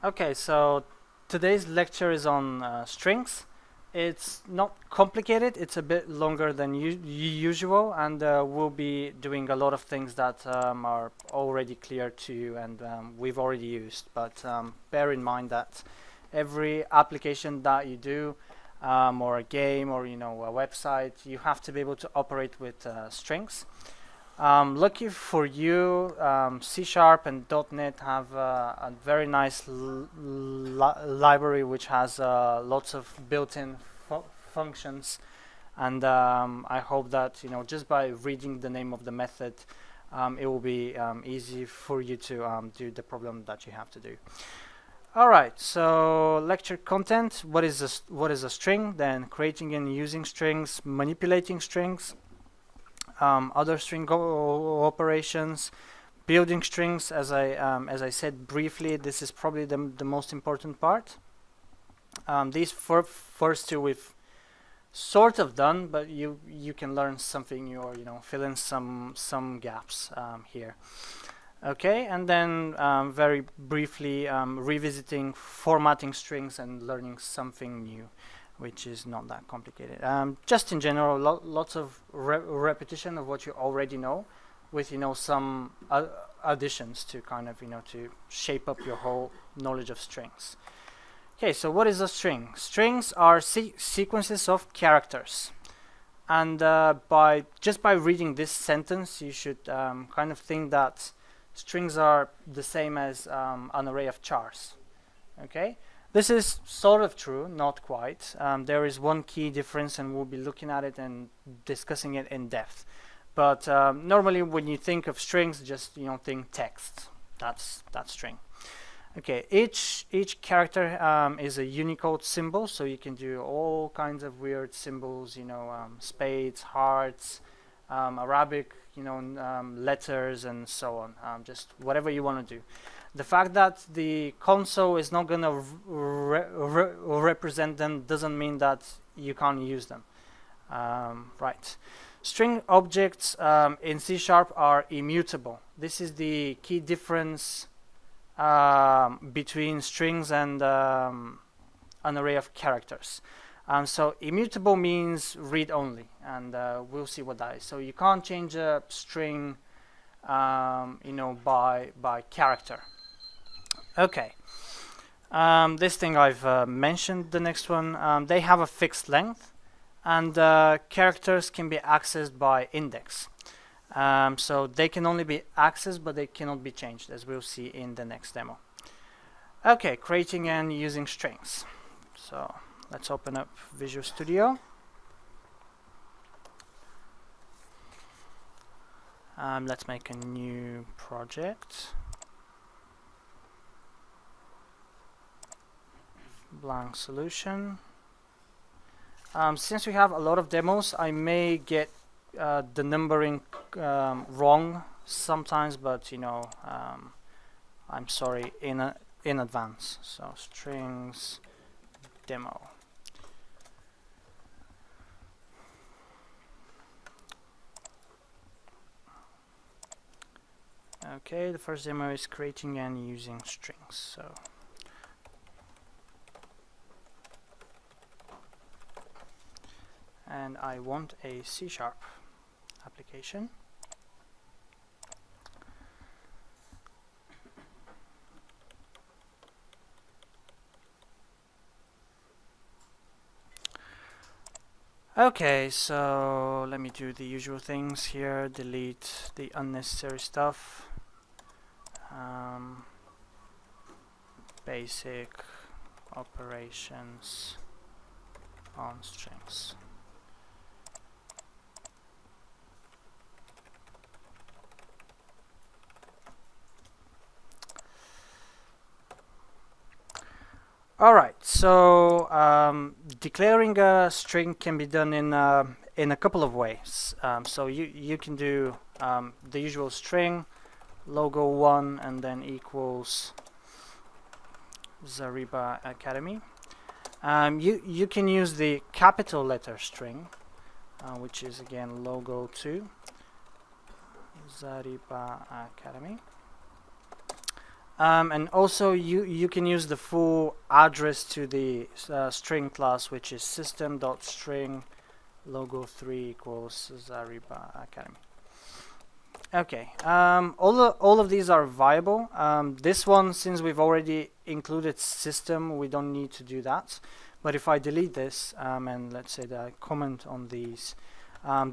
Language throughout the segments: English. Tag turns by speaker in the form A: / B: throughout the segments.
A: Okay, so today's lecture is on strings. It's not complicated, it's a bit longer than usual, and we'll be doing a lot of things that are already clear to you and we've already used. But bear in mind that every application that you do, or a game, or a website, you have to be able to operate with strings. Lucky for you, C# and .NET have a very nice library which has lots of built-in functions, and I hope that just by reading the name of the method, it will be easy for you to do the problem that you have to do. All right, so lecture content: what is a string? Then creating and using strings, manipulating strings. Other string operations, building strings. As I said briefly, this is probably the most important part. These first two we've sort of done, but you can learn something new, or fill in some gaps here. Okay, and then very briefly revisiting formatting strings and learning something new, which is not that complicated. Just in general, lots of repetition of what you already know, with some additions to kind of to shape up your whole knowledge of strings. Okay, so what is a string? Strings are sequences of characters, and just by reading this sentence, you should kind of think that strings are the same as an array of chars. Okay. This is sort of true, not quite. There is one key difference, and we'll be looking at it and discussing it in depth. But normally, when you think of strings, just think text. That's string. Okay, each character is a Unicode symbol, so you can do all kinds of weird symbols. Spades, hearts, Arabic, letters, and so on. Just whatever you want to do. The fact that the console is not going to represent them doesn't mean that you can't use them. Right. String objects in C# are immutable. This is the key difference between strings and an array of characters. So immutable means read-only, and we'll see what that is. So you can't change a string by character. Okay, this thing I've mentioned. The next one, they have a fixed length, and characters can be accessed by index. So they can only be accessed, but they cannot be changed, as we'll see in the next demo. Okay, creating and using strings. So let's open up Visual Studio. Let's make a new project. Blank solution. Since we have a lot of demos, I may get the numbering wrong sometimes, but I'm sorry in advance. So strings demo. Okay, the first demo is creating and using strings. So and I want a C# application. Okay, so let me do the usual things here. Delete the unnecessary stuff. Basic operations on strings. Alright, so declaring a string can be done in a couple of ways. So you can do the usual string, logo 1, and then equals Zariba Academy. You can use the capital letter string, which is again logo 2, Zariba Academy. And also you can use the full address to the string class, which is system.string logo3 equals Zariba Academy. Okay, all of these are viable. This one, since we've already included system, we don't need to do that. But if I delete this and let's say that I comment on these,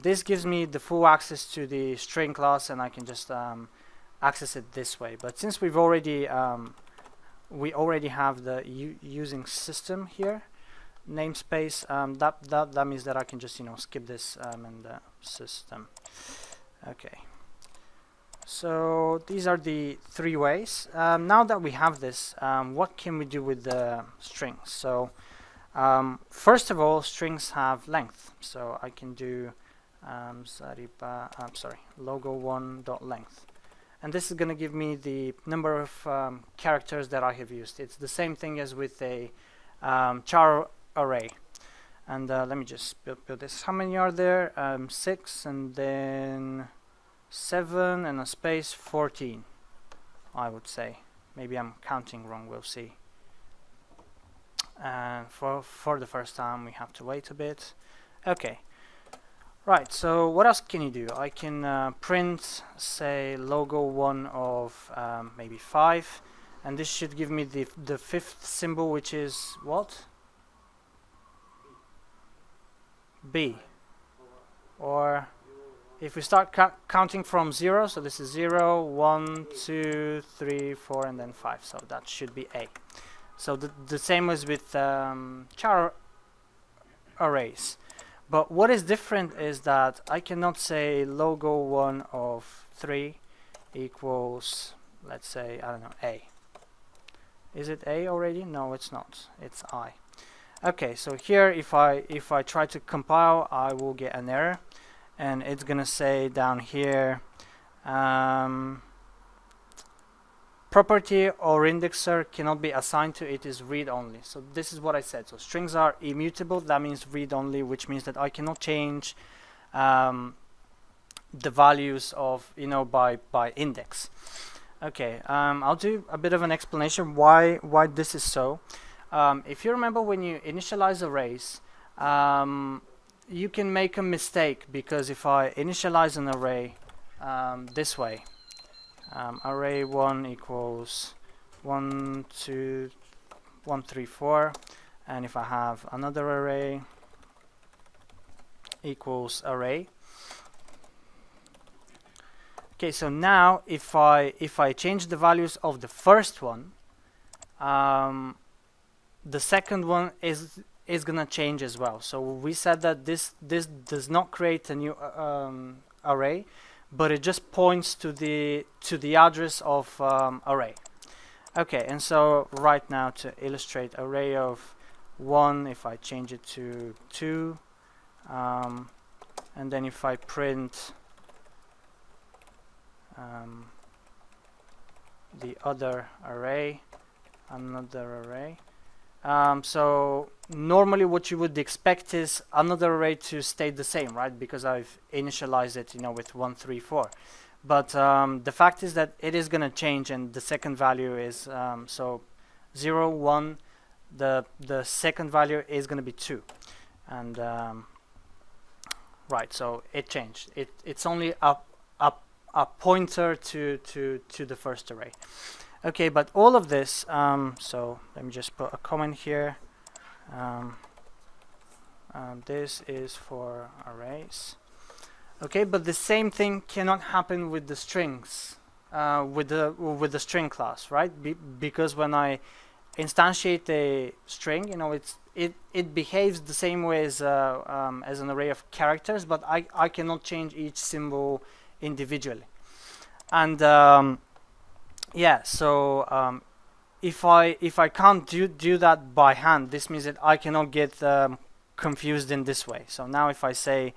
A: this gives me the full access to the string class, and I can just access it this way. But since we already have the using system here namespace, that means that I can just skip this and system. Okay. So these are the three ways. Now that we have this, what can we do with the strings? So first of all, strings have length. So I can do logo1.length. And this is going to give me the number of characters that I have used. It's the same thing as with a char array. And let me just build this. How many are there? 6, and then 7 and a space 14, I would say. Maybe I'm counting wrong, we'll see. And for the first time we have to wait a bit. Okay, right, so what else can you do? I can print, say, logo1 of maybe 5, and this should give me the fifth symbol, which is what? B. Or if we start counting from 0, so this is 0, 1, 2, 3, 4, and then 5. So that should be A. So the same as with char arrays. But what is different is that I cannot say logo1 of 3 equals, let's say, I don't know, A. Is it A already? No, it's not. It's I. Okay, so here if I try to compile, I will get an error. And it's gonna say down here property or indexer cannot be assigned to it, is read only. So this is what I said. So strings are immutable, that means read only, which means that I cannot change the values of by index. Okay, I'll do a bit of an explanation why this is so. If you remember, when you initialize arrays, you can make a mistake, because if I initialize an array this way, array1 equals 1, 2, 1, 3, 4, and if I have another array equals array. Okay, so now if I change the values of the first one, the second one is gonna change as well. So we said that this does not create a new array, but it just points to the address of array. Okay, and so right now, to illustrate array of 1, if I change it to 2, and then if I print the other array, another array. So normally what you would expect is another array to stay the same, right? Because I've initialized it, with 1, 3, 4. But the fact is that it is going to change, and the second value is so 0, 1. The second value is going to be 2, and right. So it changed. It's only a pointer to the first array. Okay, but all of this, so let me just put a comment here. This is for arrays. Okay, but the same thing cannot happen with the strings, with the string class, right? Because when I instantiate a string, it behaves the same way as an array of characters, but I cannot change each symbol individually. And yeah, so if I can't do that by hand, this means that I cannot get confused in this way. So now if I say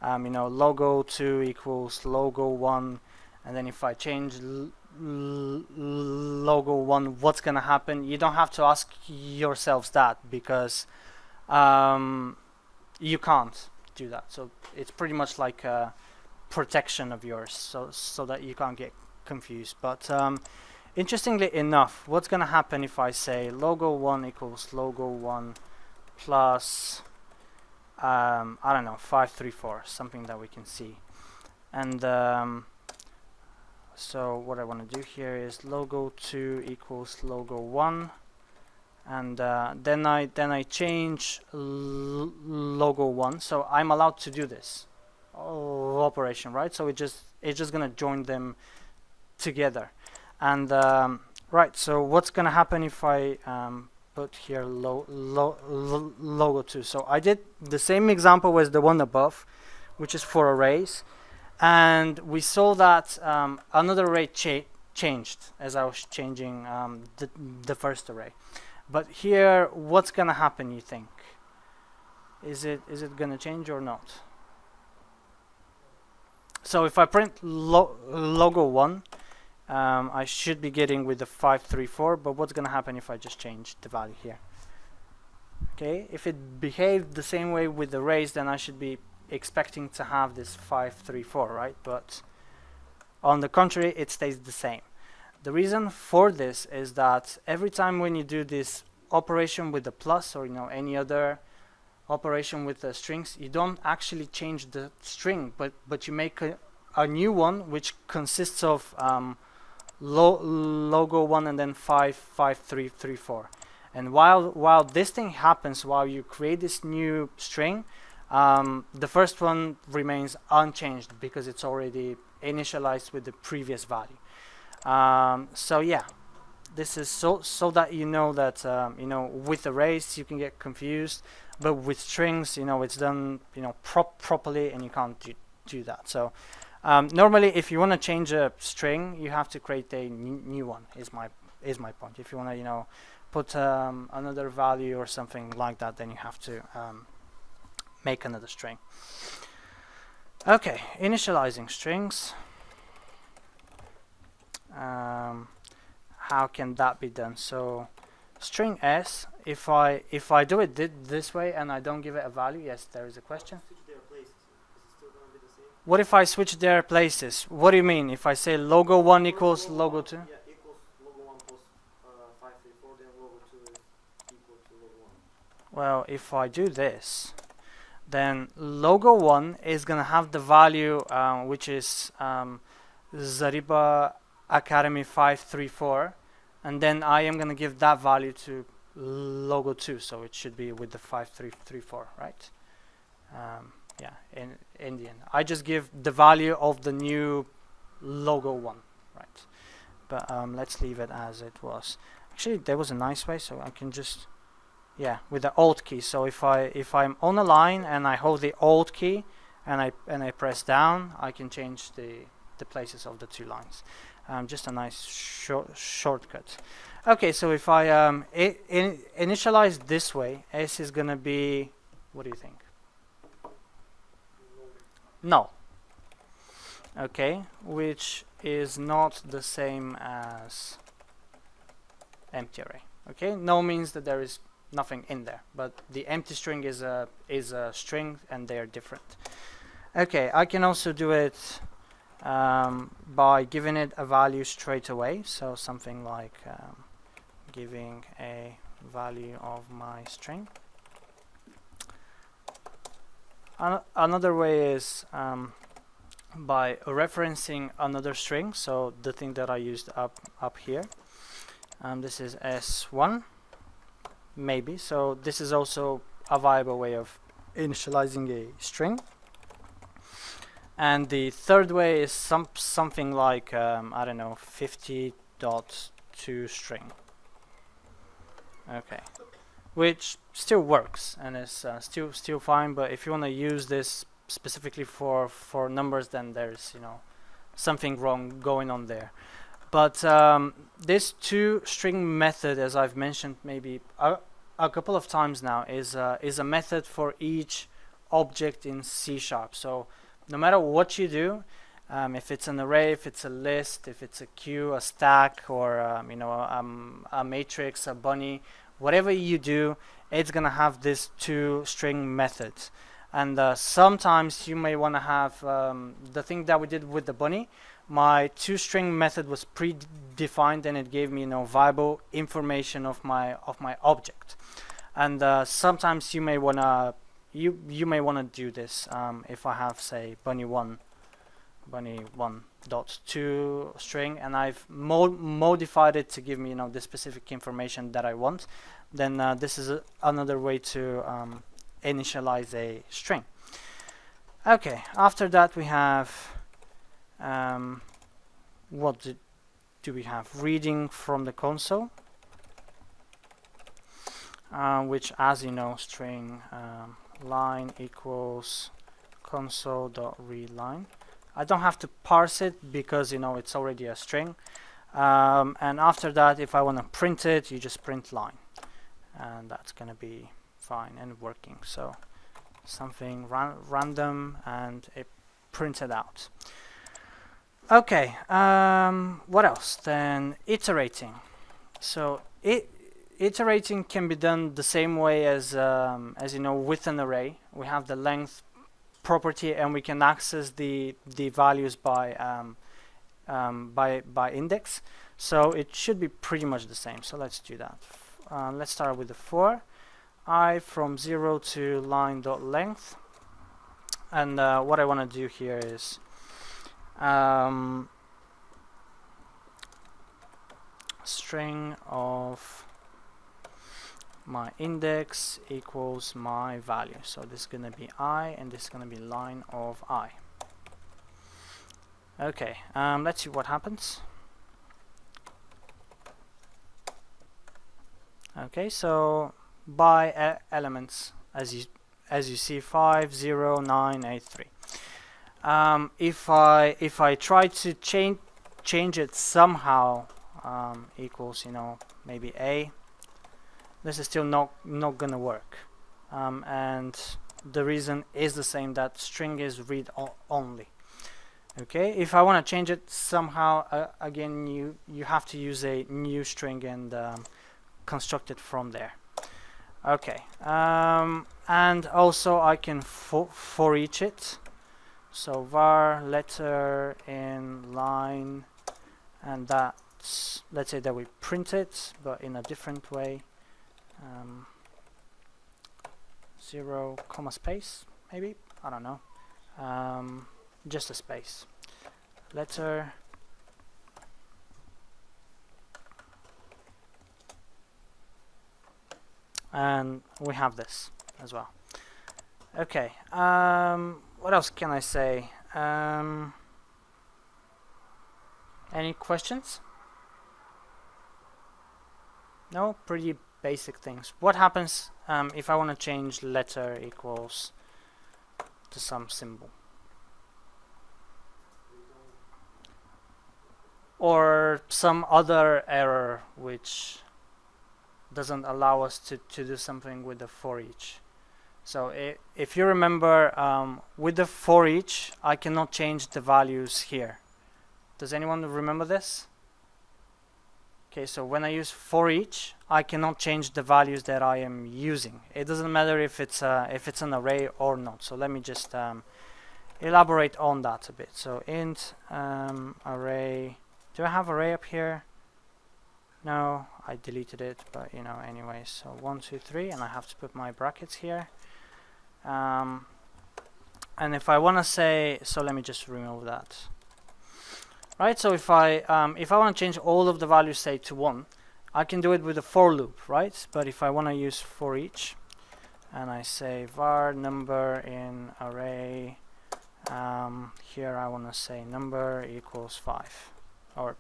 A: logo2 equals logo1, and then if I change logo1, what's gonna happen? You don't have to ask yourselves that, because you can't do that. So it's pretty much like a protection of yours, so that you can't get confused. But interestingly enough, what's going to happen if I say logo1 equals logo1 plus I don't know, 534, something that we can see. And so what I want to do here is logo2 equals logo1, and then I change logo1, so I'm allowed to do this operation, right? So it's just gonna join them together. And right, so what's gonna happen if I put here logo2? So I did the same example as the one above, which is for arrays, and we saw that another array changed as I was changing the first array. But here, what's gonna happen, you think? Is it gonna change or not? So if I print logo1, I should be getting with the 534, but what's gonna happen if I just change the value here? Okay, if it behaved the same way with the arrays, then I should be expecting to have this 534, right? But on the contrary, it stays the same. The reason for this is that every time when you do this operation with the plus, or any other operation with the strings, you don't actually change the string, but you make a new one which consists of logo1 and then 55334. And while this thing happens, while you create this new string, the first one remains unchanged because it's already initialized with the previous value. So yeah, this is so that you know that with arrays you can get confused, but with strings it's done properly, and you can't do that. So normally if you want to change a string, you have to create a new one, is my point. If you want to put another value or something like that, then you have to make another string. Okay, initializing strings. How can that be done? So string s, if I do it this way and I don't give it a value, yes, there is a question. What if I switch their places? What do you mean? If I say logo1 equals logo2?
B: Yeah, equals logo1 plus 534, then logo2 is equal to logo1.
A: Well, if I do this, then logo1 is going to have the value which is Zariba Academy 534, and then I am going to give that value to logo2, so it should be with the 5334, right? Yeah, in the end, I just give the value of the new logo1, right? But let's leave it as it was. Actually, there was a nice way, so I can just, yeah, with the Alt key. So if I'm on a line and I hold the Alt key and I press down, I can change the places of the two lines. Just a nice shortcut. Okay, so if I initialize this way, s is gonna be, what do you think? Null. Okay, which is not the same as empty array. Okay, null means that there is nothing in there, but the empty string is a string, and they are different. Okay, I can also do it by giving it a value straight away, so something like giving a value of my string. Another way is by referencing another string, so the thing that I used up here. This is s1, maybe, so this is also a viable way of initializing a string. And the third way is something like I don't know, 50.to string. Okay, which still works and is still fine. But if you want to use this specifically for numbers, then there's something wrong going on there. But this toString method, as I've mentioned maybe a couple of times now, is a method for each object in C#. So no matter what you do, if it's an array, if it's a list, if it's a queue, a stack, or a matrix, a bunny, whatever you do, it's gonna have this toString method. And sometimes you may want to have the thing that we did with the bunny, my toString method was predefined, and it gave me viable information of my object. And sometimes you may wanna do this. If I have, say, bunny1 dot toString, and I've modified it to give me the specific information that I want, then this is another way to initialize a string. Okay, after that we have what do we have? Reading from the console, which, as you know, string line equals console.readLine. I don't have to parse it because it's already a string. And after that, if I want to print it, you just print line, and that's gonna be fine and working. So something random, and it printed out. Okay, what else? Then iterating. So iterating can be done the same way as with an array. We have the length property, and we can access the values by index. So it should be pretty much the same. So let's do that. Let's start with the for I from 0 to line.length, and what I want to do here is string of my index equals my value. So this is going to be I, and this is going to be line of I. Okay, let's see what happens. Okay, so by elements, as you see, 5, 0, 9, 8, 3. If I try to change it somehow, equals maybe A, this is still not gonna work, and the reason is the same, that string is read only. Okay, if I want to change it somehow, again you have to use a new string and construct it from there. Okay, and also I can for each it. So var letter in line, and that's, let's say that we print it, but in a different way. 0, comma, space, maybe, I don't know, just a space, letter, and we have this as well. Okay, what else can I say? Any questions? No, pretty basic things. What happens if I want to change letter equals to some symbol, or some other error which doesn't allow us to do something with the for each? So if you remember, with the for each, I cannot change the values here. Does anyone remember this? Okay, so when I use for each, I cannot change the values that I am using. It doesn't matter if it's an array or not. So let me just elaborate on that a bit. So int array. Do I have array up here? No, I deleted it, but anyway. So 1, 2, 3, and I have to put my brackets here. And if I want to say, so let me just remove that. Right, so if I want to change all of the values, say, to 1, I can do it with a for loop, right? But if I want to use for each, and I say var number in array, here I want to say number equals 5, or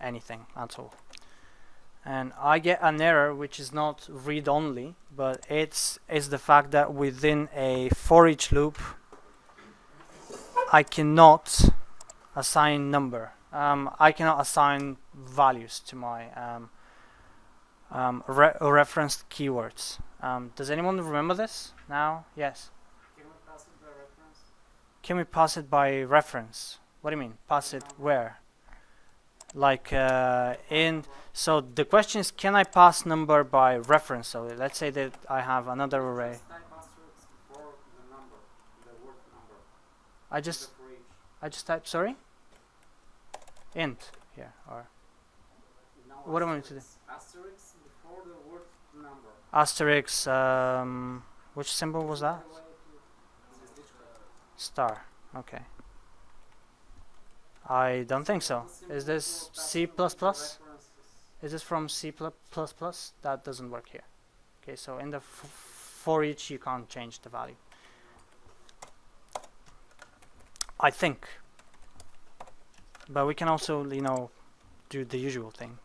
A: anything at all, and I get an error which is not read only, but it's the fact that within a for each loop I cannot assign number. I cannot assign values to my referenced keywords. Does anyone remember this now? Yes.
B: Can we pass it by reference?
A: Can we pass it by reference? What do you mean? Pass it where? Like so the question is, can I pass number by reference? So let's say that I have another array.
B: For the number, the word number.
A: I just typed, sorry? int here, or
B: Now
A: what do I want to do?
B: asterisk before the word number.
A: Asterisk. Which symbol was that? Star. Okay. I don't think so. Is this C++? Is this from C++? That doesn't work here. Okay, so in the for each you can't change the value. I think. But we can also, you know, do the usual thing.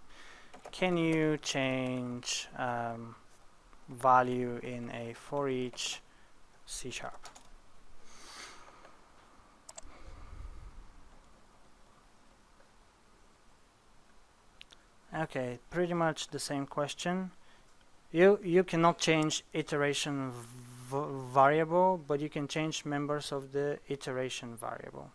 A: Can you change value in a for each C#? Okay, pretty much the same question. You cannot change iteration variable, but you can change members of the iteration variable.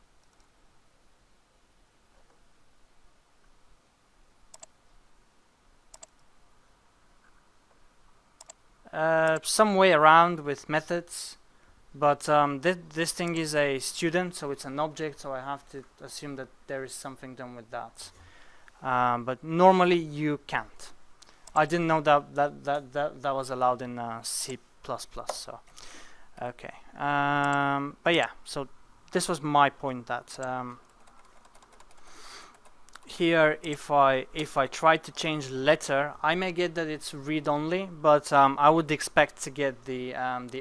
A: Some way around with methods, but this thing is a student, so it's an object, so I have to assume that there is something done with that. But normally you can't. I didn't know that was allowed in C++. So okay, but yeah. So this was my point that here, if I try to change letter, I may get that it's read only, but I would expect to get the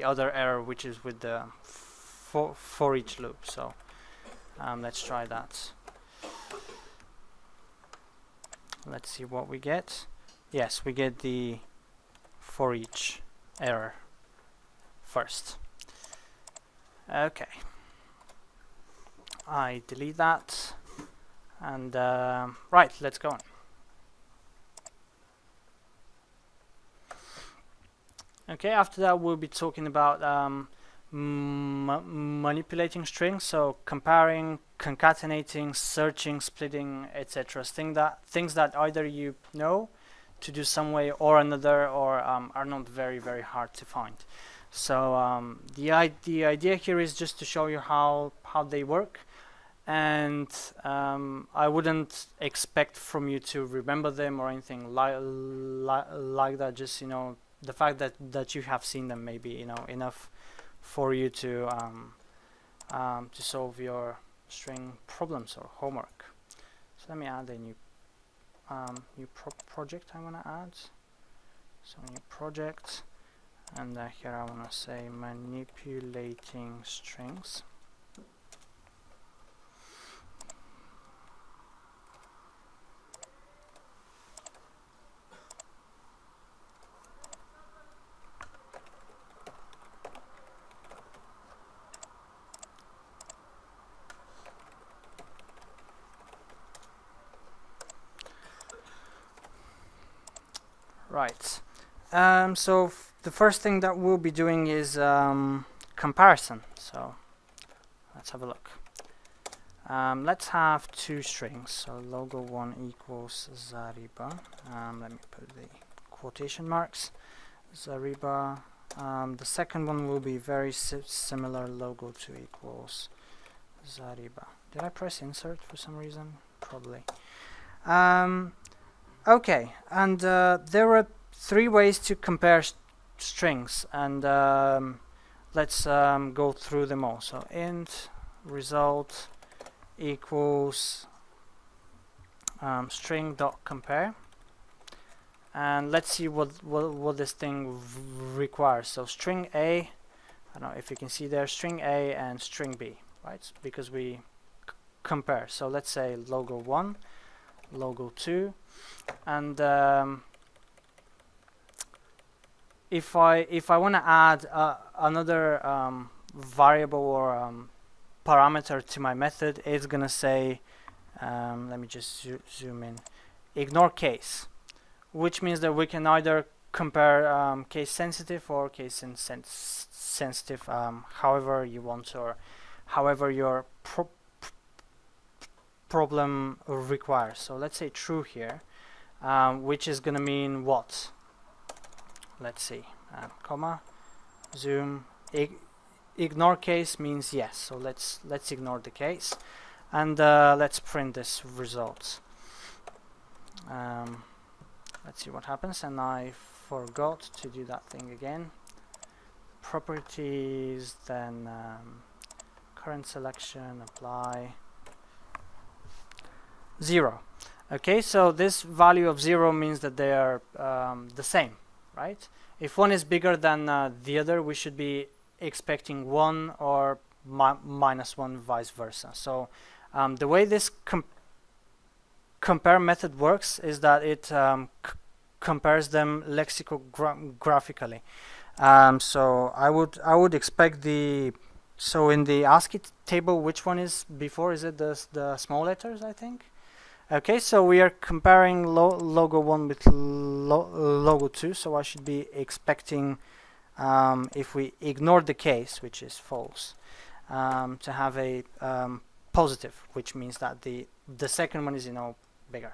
A: other error, which is with the for each loop. So let's try that. Let's see what we get. Yes, we get the for each error first. Okay, I delete that, and right, let's go on. Okay, after that we'll be talking about manipulating strings, so comparing, concatenating, searching, splitting, etc. Things that either you know to do some way or another, or are not very hard to find. So the idea here is just to show you how they work, and I wouldn't expect from you to remember them or anything like that. Just, you know, the fact that you have seen them may be, you know, enough for you to solve your string problems or homework. So let me add a new project I want to add. So new project, and here I want to say manipulating strings. Right. So the first thing that we'll be doing is comparison. So let's have a look. Let's have two strings. So logo1 equals Zariba. Let me put the quotation marks. Zariba. The second one will be very similar. Logo2 equals Zariba. Did I press insert for some reason? Probably. Okay, and there are three ways to compare strings, and let's go through them all. So int result equals string.compare, and let's see what this thing requires. So string A, I don't know if you can see there, string A and string B, right? Because we compare. So let's say logo1, logo2, and if I want to add another variable or parameter to my method, it's gonna say, let me just zoom in, ignore case, which means that we can either compare case sensitive or case insensitive, however you want, or however your problem requires. So let's say true here, which is gonna mean what? Let's see, comma, zoom, ignore case means yes, so let's ignore the case. and let's print this result. Let's see what happens, and I forgot to do that thing again. Properties, then current selection, apply, 0. Okay, so this value of 0 means that they are the same, right? If one is bigger than the other, we should be expecting 1 or -1, vice versa. So the way this compare method works is that it compares them lexicographically. So I would expect so in the ASCII table, which one is before? Is it the small letters, I think? Okay, so we are comparing logo 1 with logo 2, so I should be expecting, if we ignore the case, which is false, to have a positive, which means that the second one is, bigger.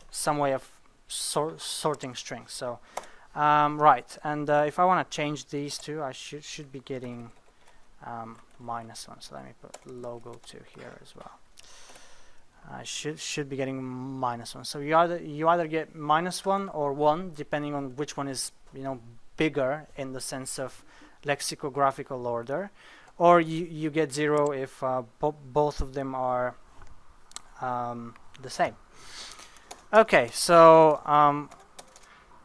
A: Some way of sorting strings. So right, and if I want to change these two, I should be getting -1. So let me put logo 2 here as well. I should be getting -1. So you either get -1 or 1, depending on which one is bigger in the sense of lexicographical order, or you get 0 if both of them are the same. Okay, so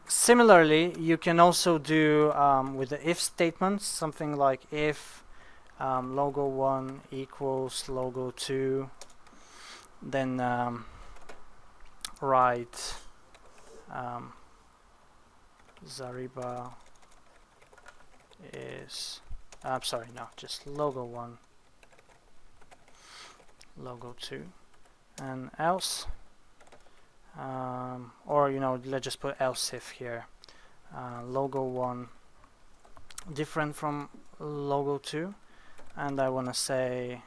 A: similarly, you can also do with the if statements something like if logo 1 equals logo 2, then write Zariba is, I'm sorry, no, just logo 1, logo 2, and else, or let's just put else if here, logo 1 different from logo 2, and I want to say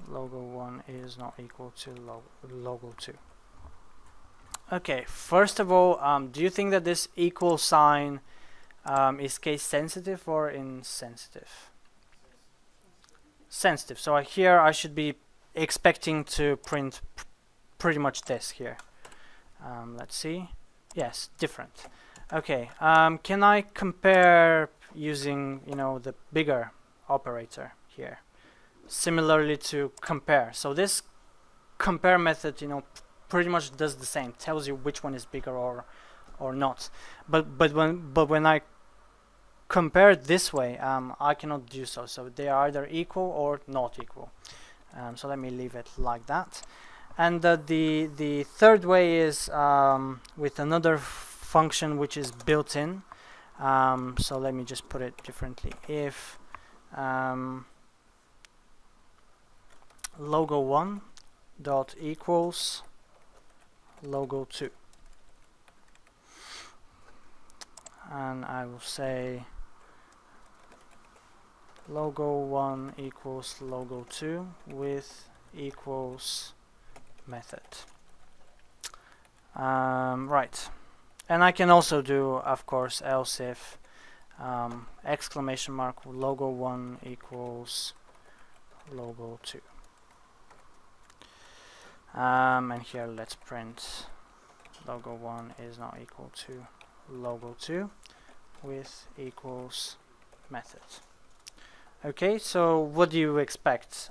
A: logo 1 is not equal to logo 2. Okay, first of all, do you think that this equal sign is case sensitive or insensitive? Sensitive. So here I should be expecting to print pretty much this here. Let's see. Yes, different. Okay, can I compare using the bigger operator here? Similarly to compare. So this compare method, pretty much does the same. Tells you which one is bigger or not. But when I compare it this way, I cannot do so. So they are either equal or not equal. So let me leave it like that. And the third way is with another function which is built in. So let me just put it differently. If logo 1 dot equals logo 2, and I will say logo 1 equals logo 2 with equals method. Right, and I can also do, of course, else if exclamation mark logo 1 equals logo 2. And here let's print logo 1 is not equal to logo 2 with equals method. Okay, so what do you expect?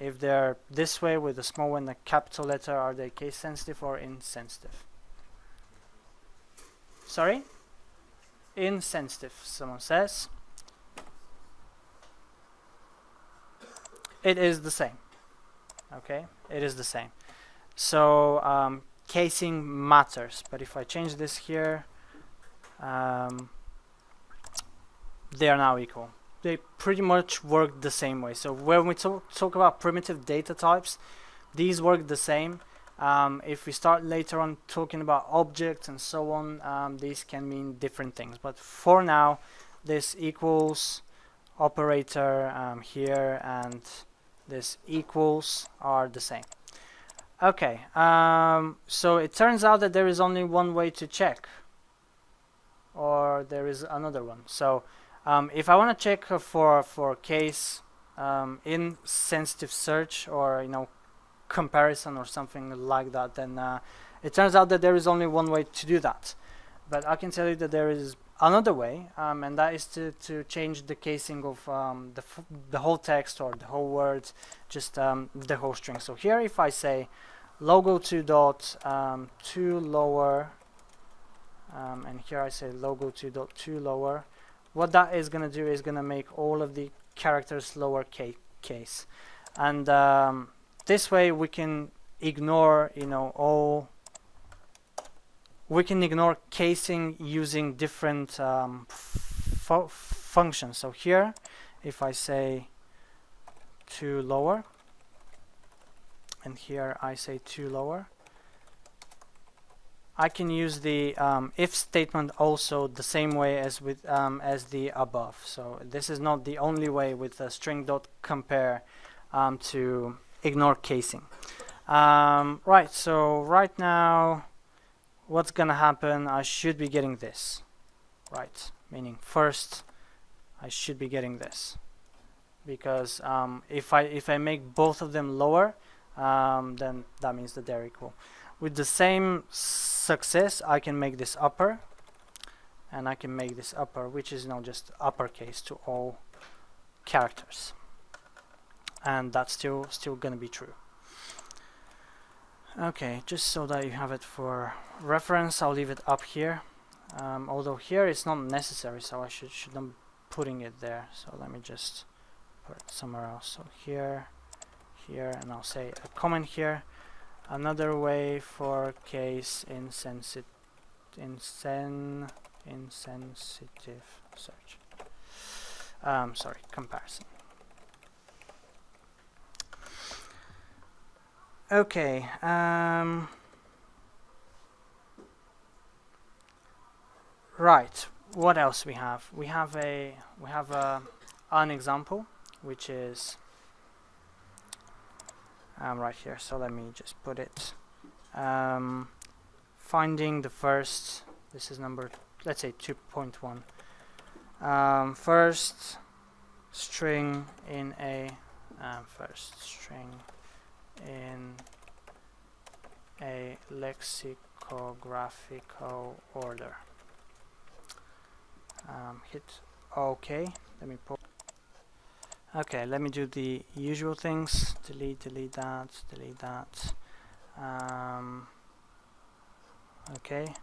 A: If they're this way with a small and a capital letter, are they case sensitive or insensitive? Sorry? Insensitive, someone says. It is the same. Okay, it is the same. So casing matters, but if I change this here, they are now equal. They pretty much work the same way. So when we talk about primitive data types, these work the same. If we start later on talking about objects and so on, these can mean different things. But for now, this equals operator here and this equals are the same. Okay, so it turns out that there is only one way to check, or there is another one. So if I want to check for case in sensitive search or comparison or something like that, then it turns out that there is only one way to do that. But I can tell you that there is another way, and that is to change the casing of the whole text or the whole word, just the whole string. So here, if I say logo2 dot 2 lower, and here I say logo2 dot 2 lower, what that is going to do is going to make all of the characters lower case, and this way we can ignore we can ignore casing using different functions. So here, if I say 2 lower, and here I say 2 lower, I can use the if statement also the same way as with as the above. So this is not the only way with string.compare to ignore casing. Right, so right now what's gonna happen, I should be getting this, right? Meaning first I should be getting this, because if I make both of them lower, then that means that they're equal. With the same success, I can make this upper, and I can make this upper, which is just uppercase to all characters, and that's still gonna be true. Okay, just so that you have it for reference, I'll leave it up here. Although here it's not necessary, so I shouldn't be putting it there. So let me just put it somewhere else. So here, and I'll say a comment here. Another way for case insensitive search. Sorry, comparison. Okay. Right. What else we have? We have an example, which is right here. So let me just put it. Finding the first. This is number, let's say 2.1. First string in a lexicographical order. Hit OK. Let me put. Okay, let me do the usual things. Delete that. Okay.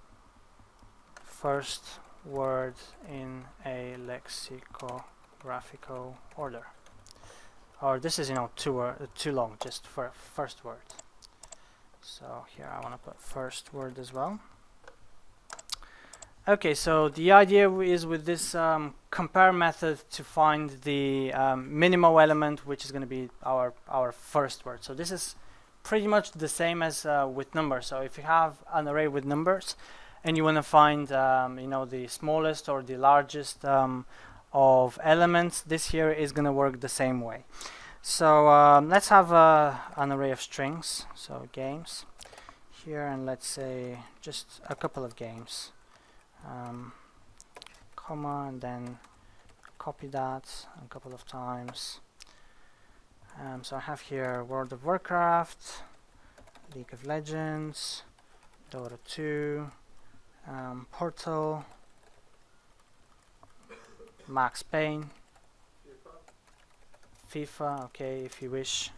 A: First word in a lexicographical order. Or this is too long, just for first word. So here I want to put first word as well. Okay, so the idea is with this compare method to find the minimal element, which is going to be our first word. So this is pretty much the same as with numbers. So if you have an array with numbers and you want to find the smallest or the largest of elements, this here is going to work the same way. So let's have an array of strings, so games here, and let's say just a couple of games, comma, and then copy that a couple of times. So I have here World of Warcraft, League of Legends, Dota 2, Portal, Max Payne, FIFA, okay, if you wish.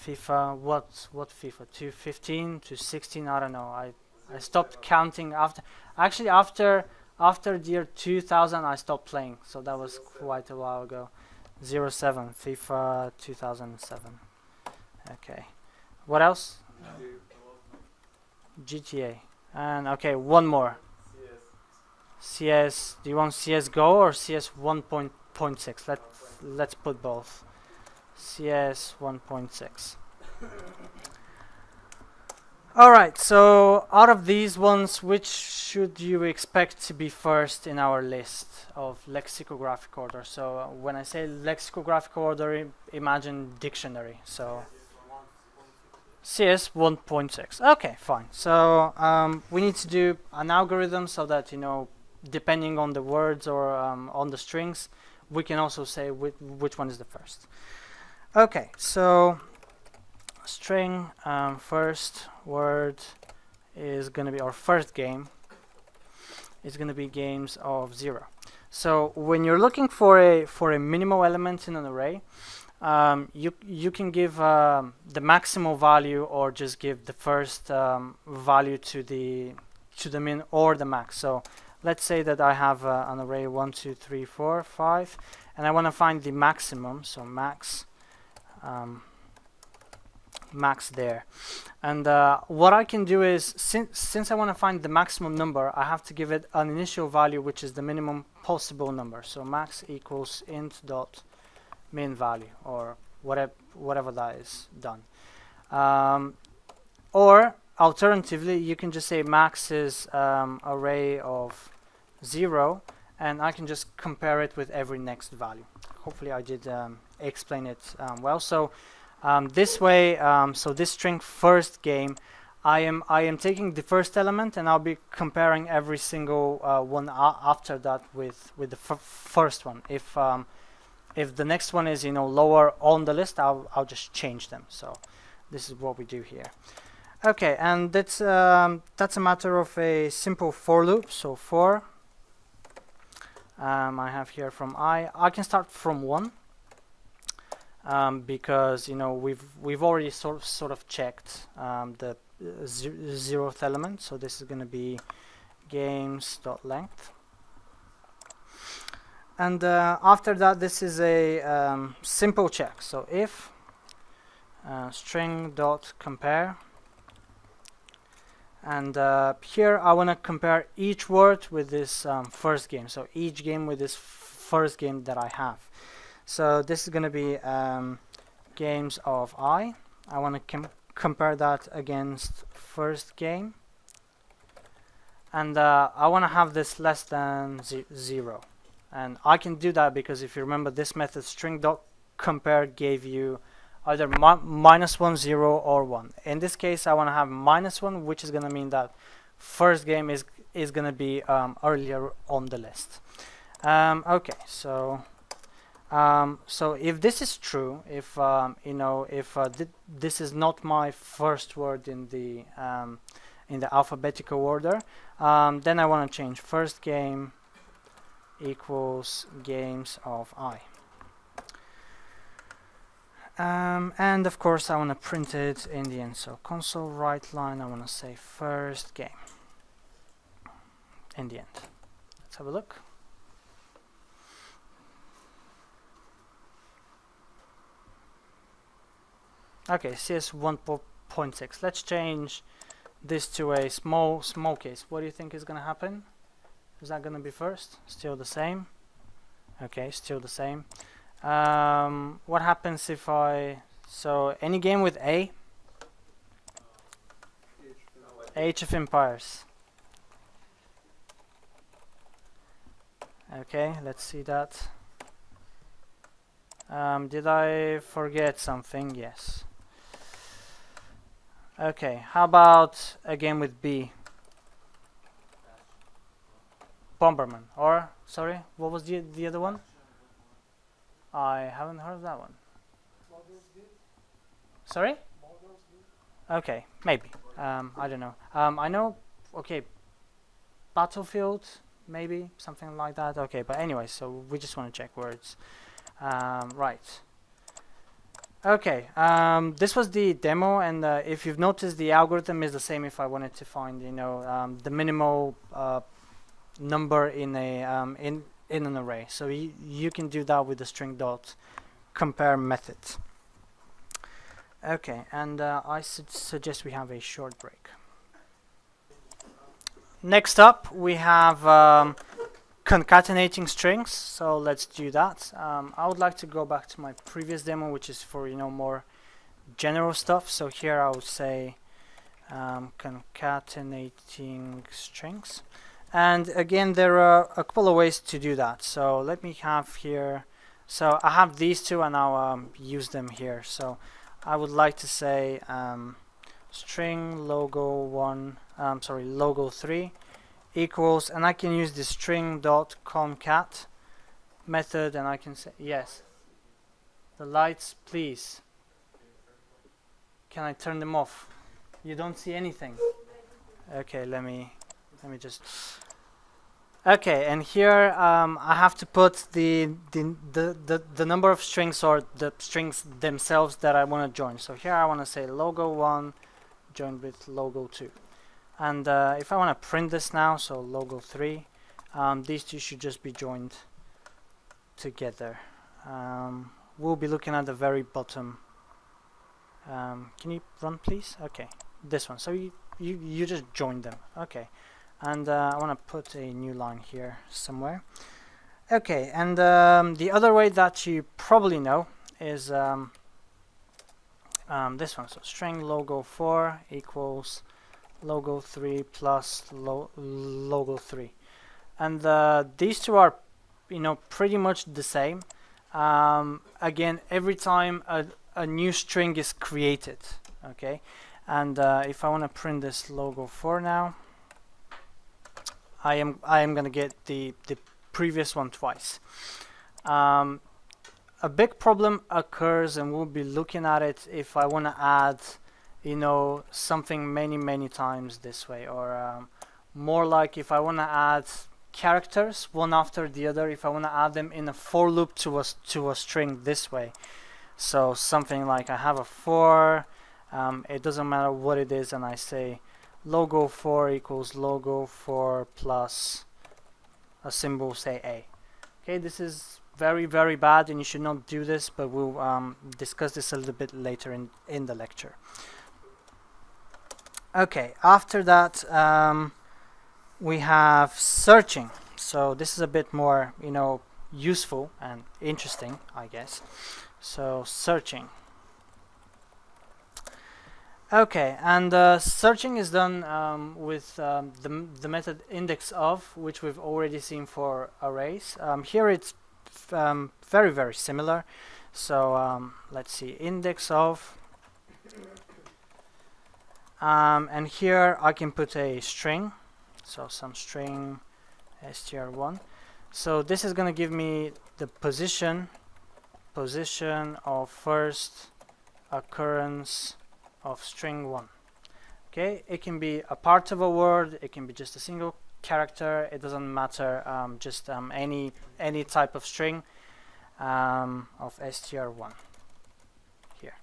A: FIFA, what FIFA? 215, 216, I don't know. I stopped counting after the year 2000 I stopped playing, so that was quite a while ago. 07, FIFA 2007. Okay. What else? GTA. And okay, one more. CS. Do you want CS:GO or CS 1.6? Let's put both. CS 1.6. Alright, so out of these ones, which should you expect to be first in our list of lexicographic order? So when I say lexicographic order, imagine dictionary. So CS 1.6. Okay, fine. So we need to do an algorithm so that, depending on the words or on the strings, we can also say which one is the first. Okay, so string first word is going to be, our first game is going to be games of 0. So when you're looking for a minimal element in an array, you can give the maximal value, or just give the first value to the min or the max. So let's say that I have an array 1, 2, 3, 4, 5, and I want to find the maximum. So max there. And what I can do is, since I want to find the maximum number, I have to give it an initial value which is the minimum possible number. So max equals int dot min value, or whatever that is done. Or alternatively, you can just say max is array of 0, and I can just compare it with every next value. Hopefully I did explain it well. So this way, so this string first game, I am taking the first element, and I'll be comparing every single one after that with the first one. If the next one is lower on the list, I'll just change them. So this is what we do here. Okay, and that's a matter of a simple for loop. So for I have here from I can start from 1. Because we've already sort of checked the 0th element, so this is going to be games.length, and after that this is a simple check. So if string.compare, and here I want to compare each word with this first game, so each game with this first game that I have. So this is going to be games of I want to compare that against first game, and I want to have this less than 0. And I can do that because if you remember, this method string.compare gave you either -1, 0, or 1. In this case, I want to have -1, which is going to mean that first game is going to be earlier on the list. Okay, so so if this is true, if this is not my first word in the alphabetical order, then I want to change first game equals games of I. And of course I want to print it in the end. So console write line, I want to say first game in the end. Let's have a look. Okay, CS 1.6. Let's change this to a small case. What do you think is going to happen? Is that going to be first? Still the same. Okay, still the same. What happens if so any game with A? Age of Empires. Okay, let's see that. Did I forget something? Yes. Okay, how about a game with B? Bomberman. Or, sorry, what was the other one? I haven't heard of that one. Sorry? Okay, maybe. I don't know. I know, okay, Battlefield, maybe, something like that. Okay, but anyway, so we just want to check words. Right. Okay, this was the demo, and if you've noticed, the algorithm is the same if I wanted to find, the minimal number in a in an array. So you can do that with the string.compare method. Okay, and I suggest we have a short break. Next up, we have concatenating strings. So let's do that. I would like to go back to my previous demo, which is for more general stuff. So here I would say concatenating strings. And again, there are a couple of ways to do that. So let me have here, so I have these two and I'll use them here. So I would like to say string logo 3 equals, and I can use the string.concat method, and I can say yes. The lights, please. Can I turn them off? You don't see anything. Okay, let me just. Okay, and here I have to put the number of strings or the strings themselves that I want to join. So here I want to say logo1 joined with logo2, and if I want to print this now, so logo3, these two should just be joined together. We'll be looking at the very bottom. Can you run, please? Okay, this one. So you just join them. Okay. And I want to put a new line here somewhere. Okay, and the other way that you probably know is this one. So string logo4 equals logo3 plus logo3, and these two are, pretty much the same. Again, every time a new string is created. Okay, and if I want to print this logo4 now, I am going to get the previous one twice. A big problem occurs, and we'll be looking at it if I want to add, something many times this way, or more like if I want to add characters one after the other, if I want to add them in a for loop to a string this way. So something like I have a for, it doesn't matter what it is, and I say logo4 equals logo4 plus a symbol, say A. Okay, this is very bad, and you should not do this, but we'll discuss this a little bit later in the lecture. Okay, after that we have searching. So this is a bit more useful and interesting, I guess. So searching. Okay, and searching is done with the method index of, which we've already seen for arrays. Here it's very similar. So let's see, index of, and here I can put a string, so some string str1. So this is going to give me the position of first occurrence of string 1. Okay, it can be a part of a word, it can be just a single character, it doesn't matter, just any type of string of str1 here.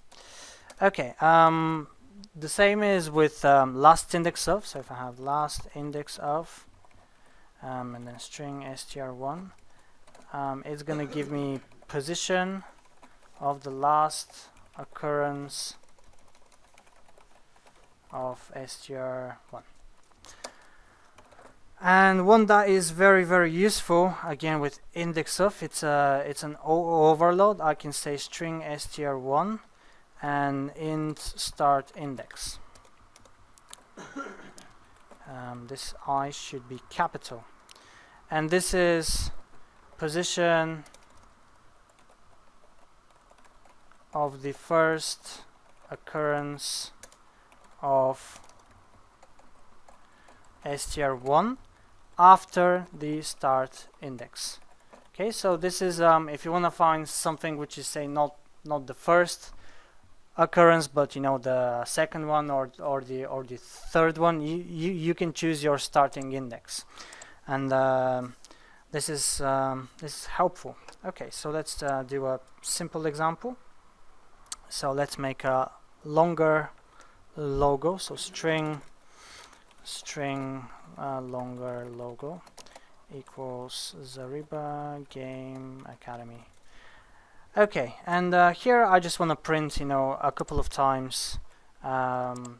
A: Okay, the same is with last index of. So if I have last index of and then string str1, it's going to give me position of the last occurrence of str1. And one that is very useful, again with index of, it's an overload. I can say string str1 and int start index. This I should be capital, and this is position of the first occurrence of str1 after the start index. Okay, so this is if you want to find something which is, say, not the first occurrence, but the second one or the third one, you can choose your starting index, and this is helpful. Okay, so let's do a simple example. So let's make a longer logo. So string longer logo equals Zariba Game Academy. Okay, and here I just want to print a couple of times,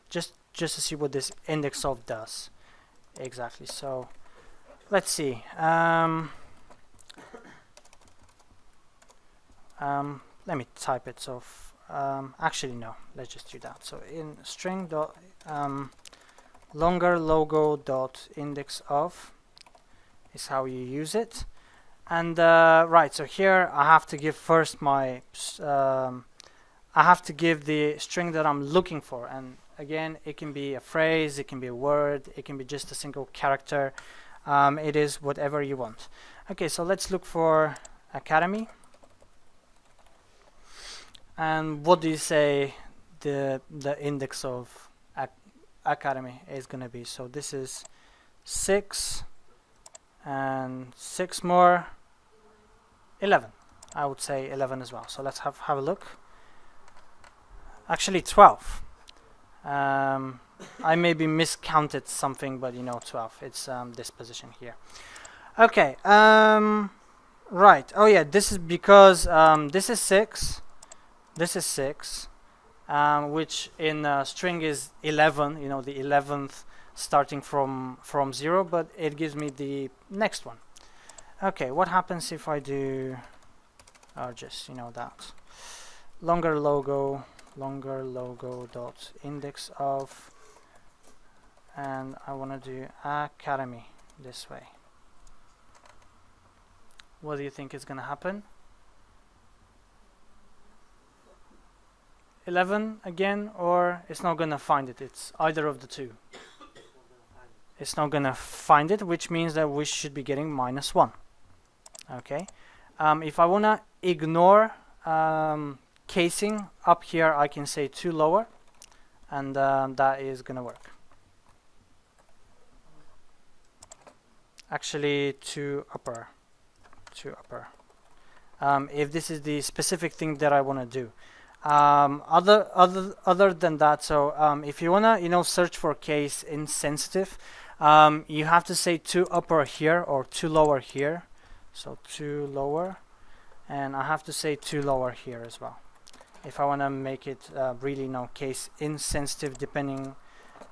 A: just to see what this index of does exactly. So let's see. Let me type it. So actually no, let's just do that. So in string dot longer logo dot index of is how you use it. And right, so here I have to give first my I have to give the string that I'm looking for, and again, it can be a phrase, it can be a word, it can be just a single character. It is whatever you want. Okay, so let's look for academy. And what do you say the index of academy is going to be? So this is 6 and 6 more 11. I would say 11 as well. So let's have a look. Actually 12. I maybe miscounted something, but 12. It's this position here. Okay. Right. Oh yeah, this is because this is 6. This is 6, which in string is 11. The 11th starting from 0, but it gives me the next one. Okay. What happens if I do just that longer logo dot index of, and I want to do academy this way. What do you think is going to happen? 11 again, or it's not going to find it? It's either of the two. It's not going to find it, which means that we should be getting -1. Okay. If I want to ignore casing, up here I can say 2 lower, and that is gonna work. Actually 2 upper, if this is the specific thing that I want to do. Other than that, so if you wanna search for case insensitive, you have to say 2 upper here or 2 lower here. So 2 lower, and I have to say 2 lower here as well. If I want to make it really case insensitive, depending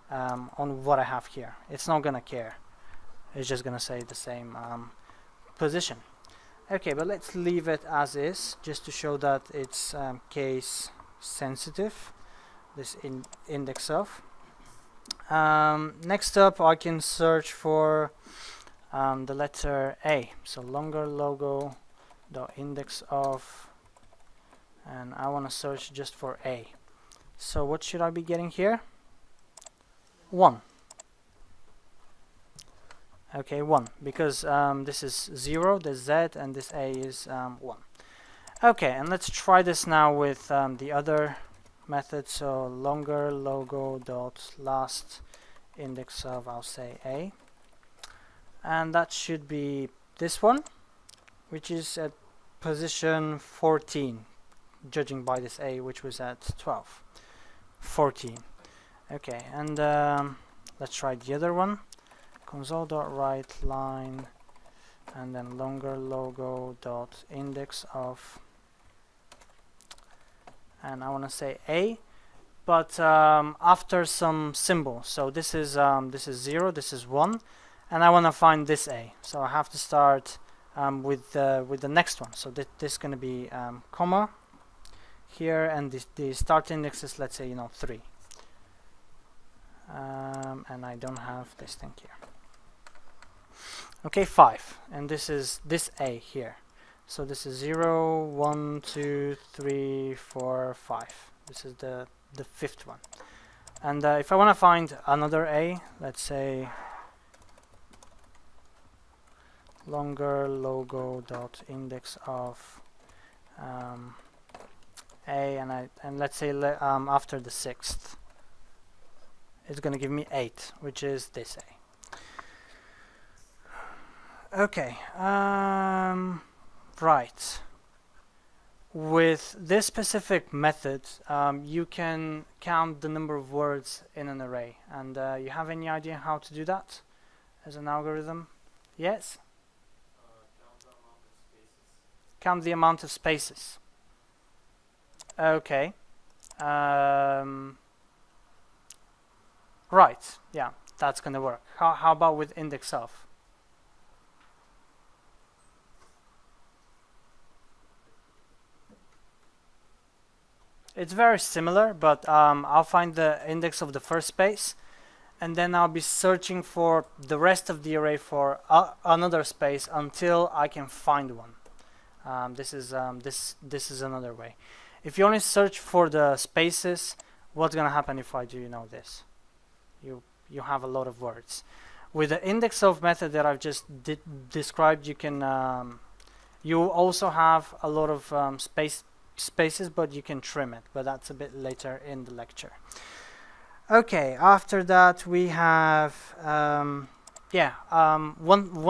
A: on what I have here, it's not gonna care. It's just gonna say the same position. Okay, but let's leave it as is, just to show that it's case sensitive. This index of. Next up, I can search for the letter A. So longer logo the index of, and I want to search just for A. So what should I be getting here? 1. Okay, 1, because this is 0, this Z, and this A is 1. Okay, and let's try this now with the other method. So longer logo dot last index of, I'll say A, and that should be this one, which is at position 14, judging by this A, which was at 12. 14. Okay, and let's try the other one. Console.write line, and then longer logo dot index of, and I want to say A, but after some symbol. So this is 0, this is 1, and I want to find this A. So I have to start with the next one. So this is going to be comma here, and the start index is, let's say 3. And I don't have this thing here. Okay, 5, and this is this A here. So this is 0, 1, 2, 3, 4, 5. This is the 5th one. And if I want to find another A, let's say longer logo dot index of A, and let's say after the 6th, it's going to give me 8, which is this A. Okay, right. With this specific method, you can count the number of words in an array. And you have any idea how to do that as an algorithm? Yes? Count the amount of spaces. Okay. Right, yeah, that's going to work. How about with index of? It's very similar, but I'll find the index of the first space, and then I'll be searching for the rest of the array for another space until I can find one. This is another way. If you only search for the spaces, what's gonna happen if I do this? You have a lot of words. With the index of method that I've just described, you can You also have a lot of spaces, but you can trim it, but that's a bit later in the lecture. Okay, after that we have one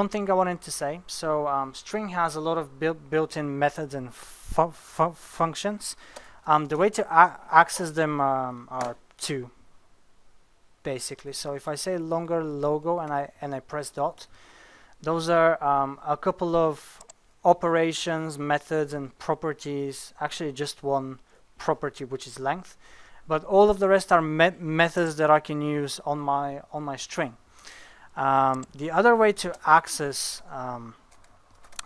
A: thing I wanted to say. So string has a lot of built-in methods and functions. The way to access them are two, basically. So if I say longer logo and I press dot, those are a couple of operations, methods, and properties. Actually, just one property, which is length. But all of the rest are methods that I can use on my string. The other way to access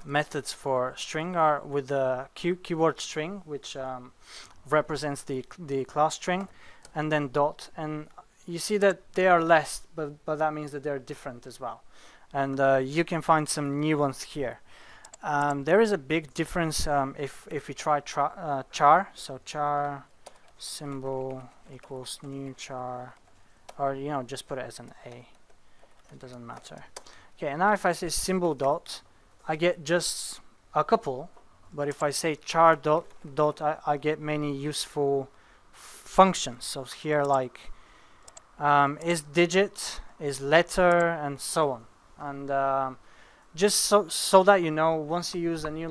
A: methods for string are with the keyword string, which represents the class string, and then dot. And you see that they are less, but that means that they're different as well. And you can find some new ones here. There is a big difference if we try char. So char symbol equals new char, or just put it as an A. It doesn't matter. Okay, and now if I say symbol dot, I get just a couple. But if I say char dot, I get many useful functions. So here, like is digit, is letter, and so on. And just so that you know, once you use a new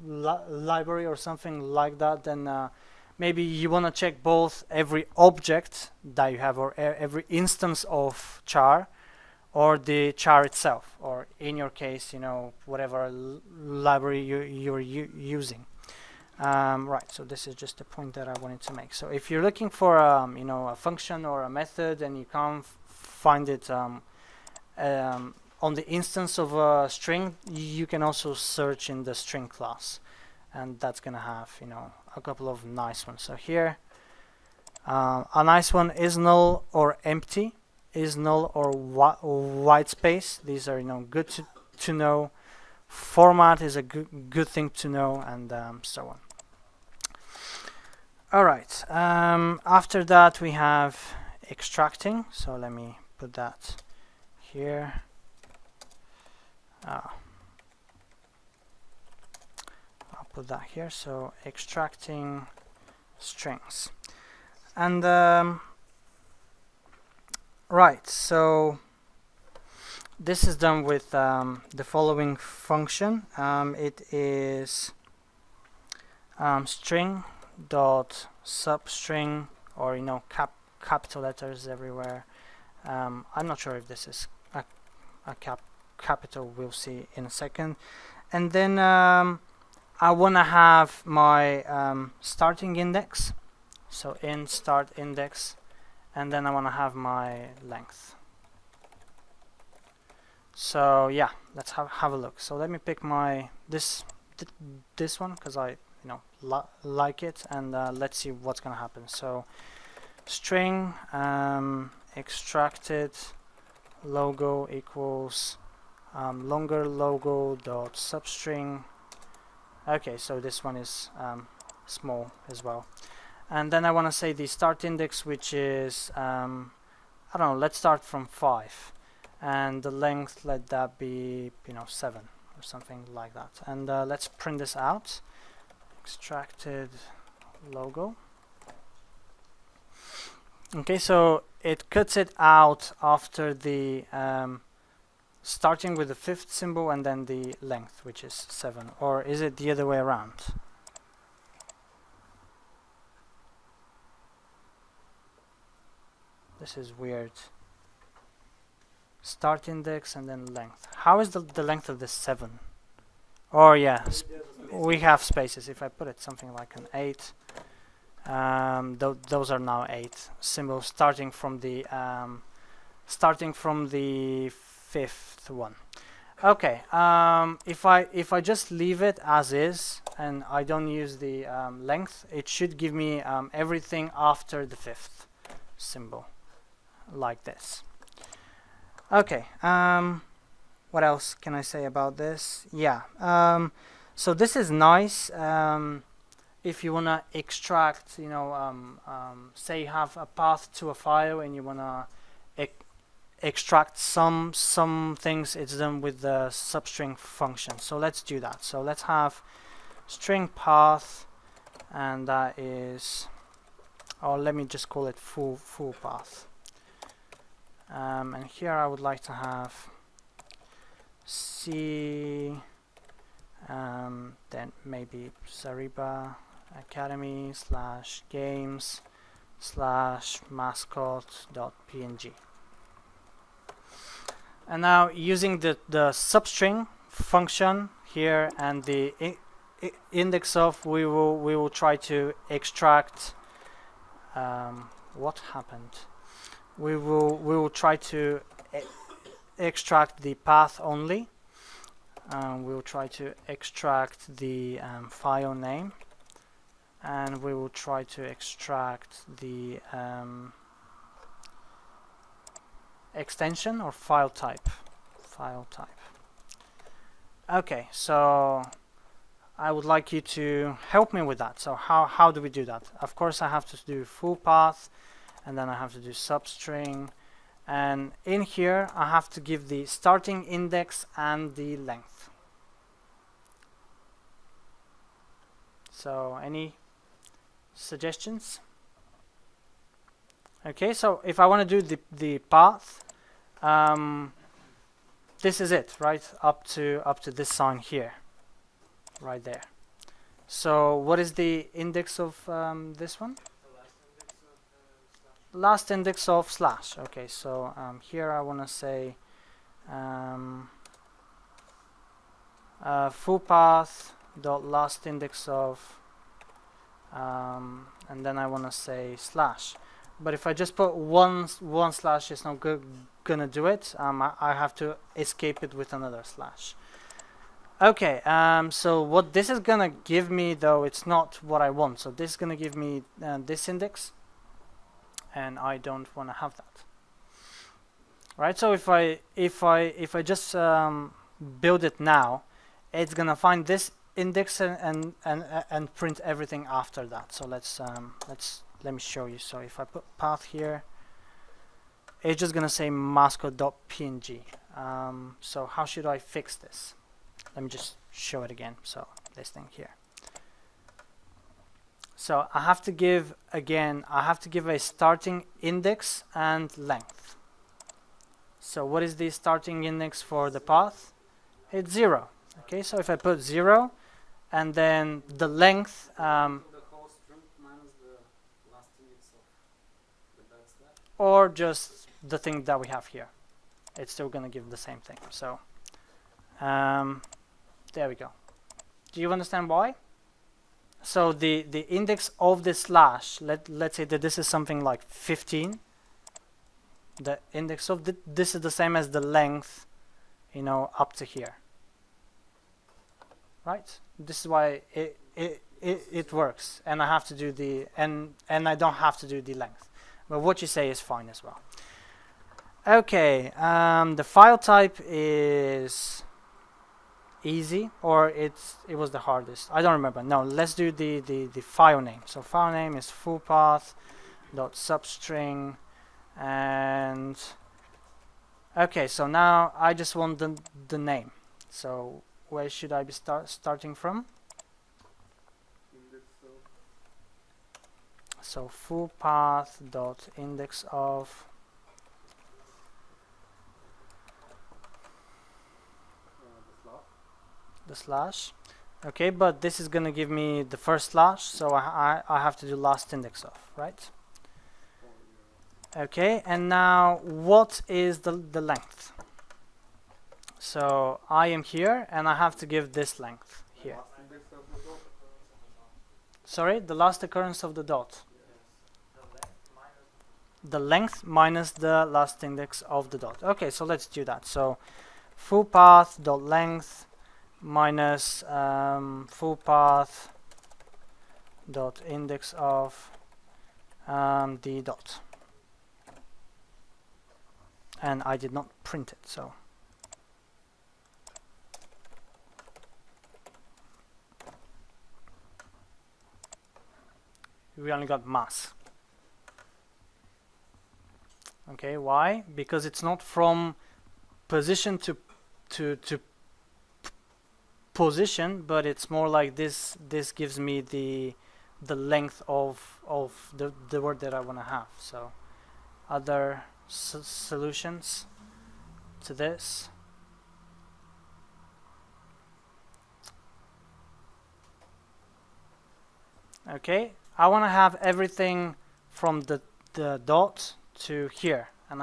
A: library or something like that, then maybe you want to check both every object that you have, or every instance of char, or the char itself, or in your case, whatever library you're using. Right, so this is just a point that I wanted to make. So if you're looking for a function or a method and you can't find it on the instance of a string, you can also search in the string class, and that's gonna have a couple of nice ones. So here a nice one is null or empty, is null or white space. These are good to know. Format is a good thing to know, and so on. All right, after that we have extracting. So let me put that here. I'll put that here. So extracting strings. And right, so this is done with the following function. It is string dot substring, or capital letters everywhere. I'm not sure if this is a capital. We'll see in a second. And then I want to have my starting index, so in start index, and then I want to have my length. So yeah, let's have a look. So let me pick my this one, because I like it, and let's see what's gonna happen. So string extracted logo equals longer logo dot substring. Okay, so this one is small as well. And then I want to say the start index, which is I don't know, let's start from 5, and the length, let that be 7 or something like that. And let's print this out. Extracted logo. Okay, so it cuts it out after the starting with the 5th symbol and then the length, which is 7, or is it the other way around? This is weird. Start index and then length. How is the length of this 7? Or yeah, we have spaces. If I put it something like an 8, those are now 8 symbols starting from the 5th one. Okay, if I just leave it as is and I don't use the length, it should give me everything after the 5th symbol, like this. Okay, what else can I say about this? Yeah, so this is nice if you wanna extract, say you have a path to a file and you wanna extract some things, it's done with the substring function. So let's do that. So let's have string path, and that is, or let me just call it full path. And here I would like to have C, then maybe Zariba Academy / games / mascot.png. And now using the substring function here and the index of, we will try to extract what happened. We will try to extract the path only. We will try to extract the file name, and we will try to extract the extension or file type. Okay, so I would like you to help me with that. So how do we do that? Of course, I have to do full path, and then I have to do substring, and in here I have to give the starting index and the length. So any suggestions? Okay, so if I want to do the path, this is it, right? Up to this sign here, right there. So what is the index of this one? Last index of slash. Okay, so here I want to say full path dot last index of, and then I want to say slash. But if I just put one slash, it's not gonna do it. I have to escape it with another slash. Okay, so what this is gonna give me, though, it's not what I want. So this is gonna give me this index, and I don't want to have that. Right. So if I just build it now, it's gonna find this index and print everything after that. So let me show you. So if I put path here, it's just gonna say mascot.png. So how should I fix this? Let me just show it again. So this thing here. So I have to give a starting index and length. So what is the starting index for the path? It's 0. Okay, so if I put 0, and then the length, or just the thing that we have here, it's still going to give the same thing. So there we go. Do you understand why? So the index of the slash, let's say that this is something like 15. The index of this is the same as the length, up to here. Right? This is why it works, and I have to do the and I don't have to do the length. But what you say is fine as well. Okay, the file type is easy, or it was the hardest. I don't remember. No, let's do the file name. So file name is full path dot substring, and okay. So now I just want the name. So where should I be starting from? So full path dot index of the slash. Okay, but this is gonna give me the first slash, so I have to do last index of, right? Okay, and now what is the length? So I am here, and I have to give this length here. Sorry, the last occurrence of the dot. The length minus the last index of the dot. Okay, so let's do that. So full path dot length minus full path dot index of the dot, and I did not print it, so we only got mass. Okay, why? Because it's not from position to position, but it's more like this. This gives me the length of the word that I want to have. So other solutions to this. Okay, I want to have everything from the dot to here, and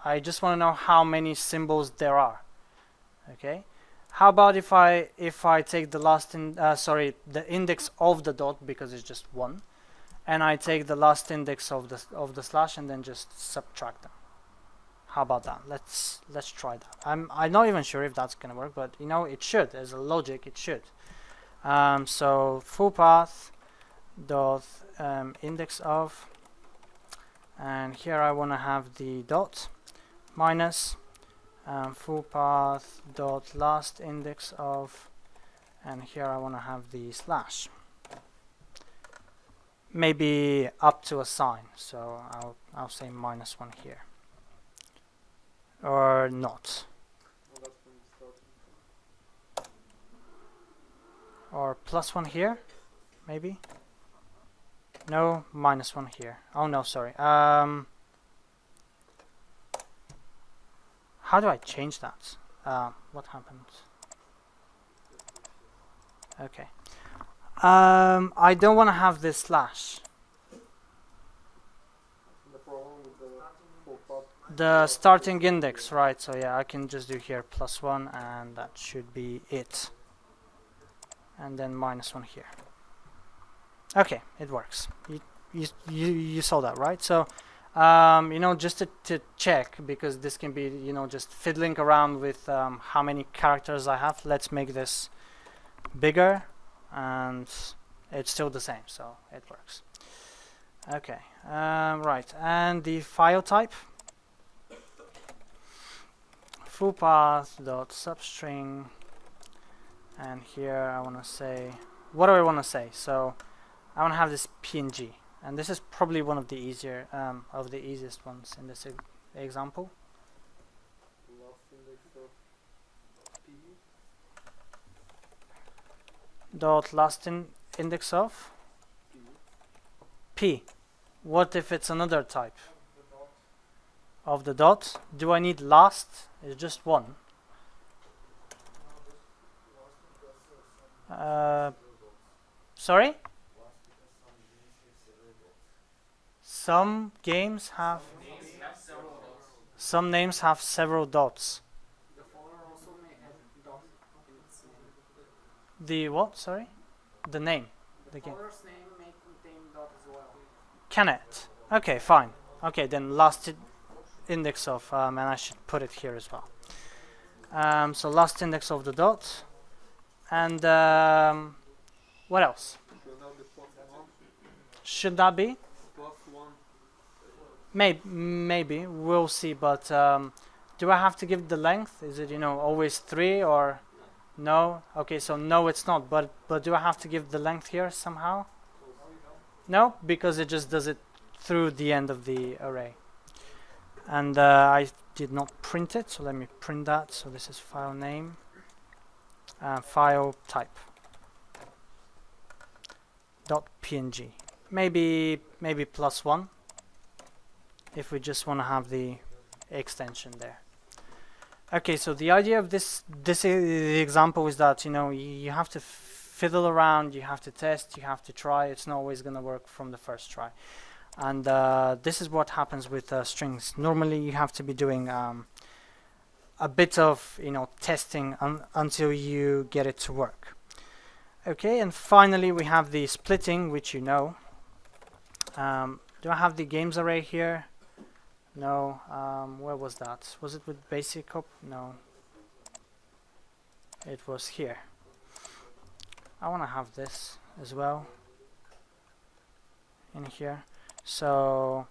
A: I just want to know how many symbols there are. Okay, how about if I take the last the index of the dot, because it's just one, and I take the last index of the slash and then just subtract them. How about that? Let's try that. I'm not even sure if that's gonna work, but you know, it should. As a logic, it should. So full path dot index of, and here I want to have the dot minus full path dot last index of, and here I want to have the slash, maybe up to a sign, so I'll say -1 here, or not, or +1 here, maybe. No, -1 here. Oh no, sorry. How do I change that? What happened? Okay. I don't want to have this slash. The starting index, right? So yeah, I can just do here +1, and that should be it. And then -1 here. Okay, it works. You saw that, right? So you know, just to check, because this can be, you know, just fiddling around with how many characters I have. Let's make this bigger, and it's still the same, so it works. Okay, right, and the file type, full path dot substring, and here I want to say, what do I want to say? So I want to have this PNG, and this is probably one of the easier of the easiest ones in this example. Dot last index of P. What if it's another type of the dot? Do I need last? It's just one. Sorry? Some games have some names have several dots.
B: The folder also may have dot in its name.
A: The what? Sorry? The name.
B: The folder's name may contain dot as well.
A: Can it? Okay, fine. Okay, then last index of, and I should put it here as well. So last index of the dot, and what else? Should that be? Maybe we'll see, but do I have to give the length? Is it, you know, always 3 or no? Okay, so no, it's not. But do I have to give the length here somehow? No, because it just does it through the end of the array. And I did not print it, so let me print that. So this is file name, file type .png. Maybe +1 if we just want to have the extension there. Okay, so the idea of this example is that, you know, you have to fiddle around, you have to test, you have to try. It's not always going to work from the first try. And this is what happens with strings. Normally you have to be doing a bit of, you know, testing until you get it to work. Okay, and finally we have the splitting, which you know. Do I have the games array here? No. Where was that? Was it with basic op? No. It was here. I want to have this as well in here. So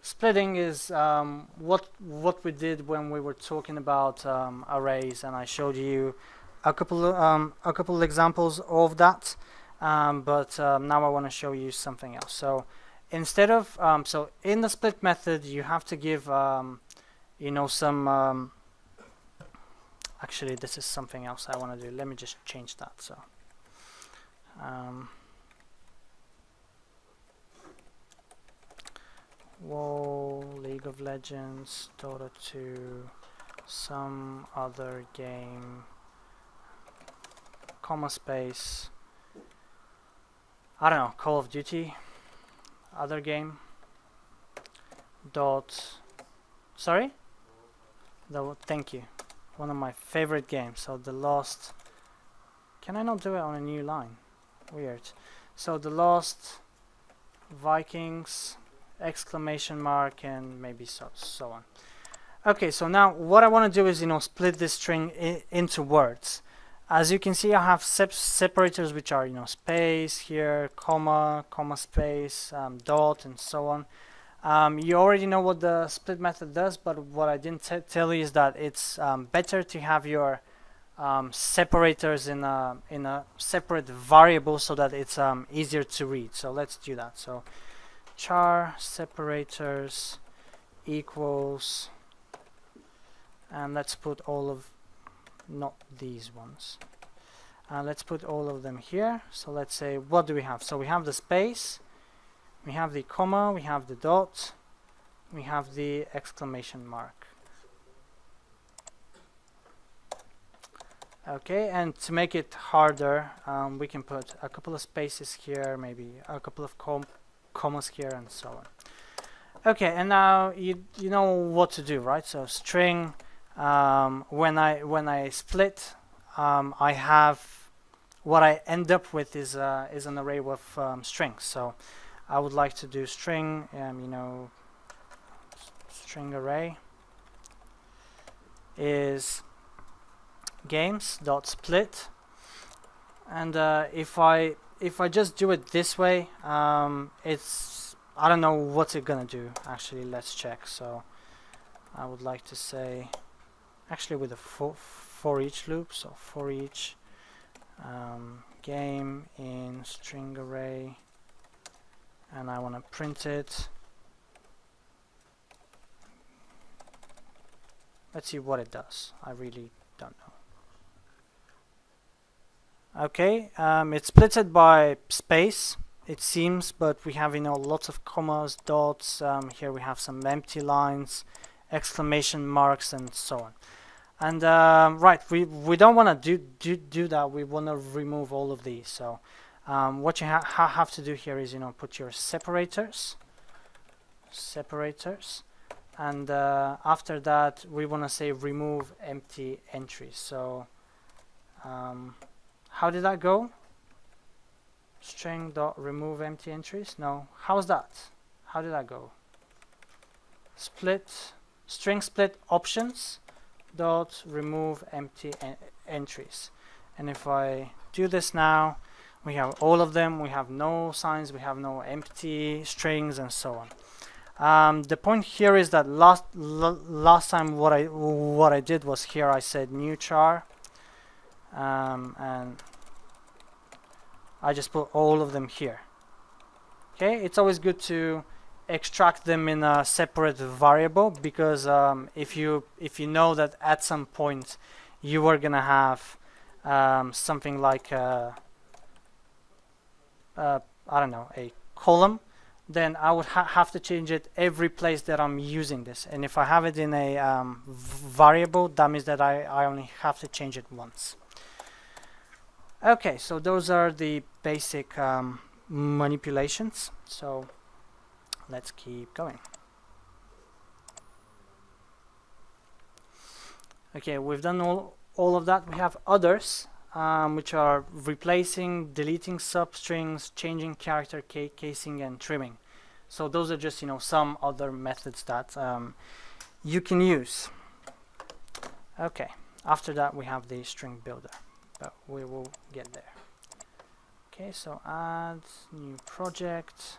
A: splitting is what we did when we were talking about arrays, and I showed you a couple examples of that. But now I want to show you something else. So instead of so in the split method you have to give you know, some actually this is something else I want to do. Let me just change that. So whoa, League of Legends, Dota 2, some other game, comma space, I don't know, Call of Duty, other game, dot, sorry? Thank you. One of my favorite games. So the Lost, can I not do it on a new line? Weird. So the Lost, Vikings, exclamation mark, and maybe so on. Okay, so now what I want to do is, you know, split this string into words. As you can see, I have separators which are, you know, space here, comma, comma space, dot, and so on. You already know what the split method does, but what I didn't tell you is that it's better to have your separators in a separate variable so that it's easier to read. So let's do that. So char separators equals, and let's put all of, not these ones, let's put all of them here. So let's say, what do we have? So we have the space, we have the comma, we have the dot, we have the exclamation mark. Okay, and to make it harder, we can put a couple of spaces here, maybe a couple of commas here, and so on. Okay, and now you know what to do, right? So string, when I split, I have, what I end up with is an array with strings. So I would like to do string, you know, string array is games.split, and if I just do it this way, it's, I don't know what's it gonna do. Actually, let's check. So I would like to say, actually with a for each loop, so for each game in string array, and I want to print it. Let's see what it does. I really don't know. Okay, it splits it by space, it seems, but we have, you know, lots of commas, dots. Here we have some empty lines, exclamation marks, and so on. And right, we don't want to do that. We want to remove all of these. So what you have to do here is, you know, put your separators, and after that we want to say remove empty entries. So how did that go? String dot remove empty entries. No, how's that? How did that go? Split, string split options dot remove empty entries. And if I do this now, we have all of them. We have no signs, we have no empty strings, and so on. The point here is that last time what I did was, here I said new char, and I just put all of them here. Okay, it's always good to extract them in a separate variable, because if you know that at some point you are gonna have something like I don't know, a column, then I would have to change it every place that I'm using this. And if I have it in a variable, that means that I only have to change it once. Okay, so those are the basic manipulations. So let's keep going. Okay, we've done all of that. We have others, which are replacing, deleting substrings, changing character casing, and trimming. So those are just, you know, some other methods that you can use. Okay, after that we have the string builder, but we will get there. Okay, so add new project.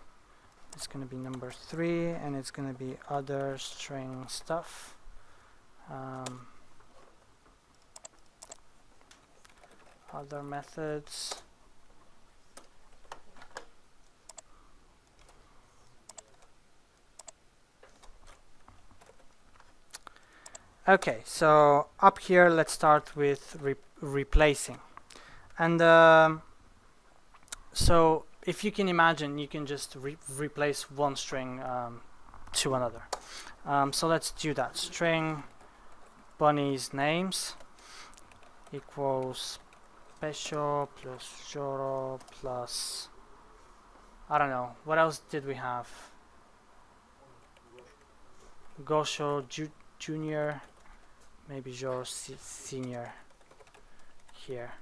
A: It's going to be number 3, and it's going to be other string stuff. Other methods. Okay, so up here, let's start with replacing. And so if you can imagine, you can just replace one string to another. So let's do that. String bunny's names equals Pesho plus Joro plus, I don't know, what else did we have? Gosho Junior, maybe Joro Senior here.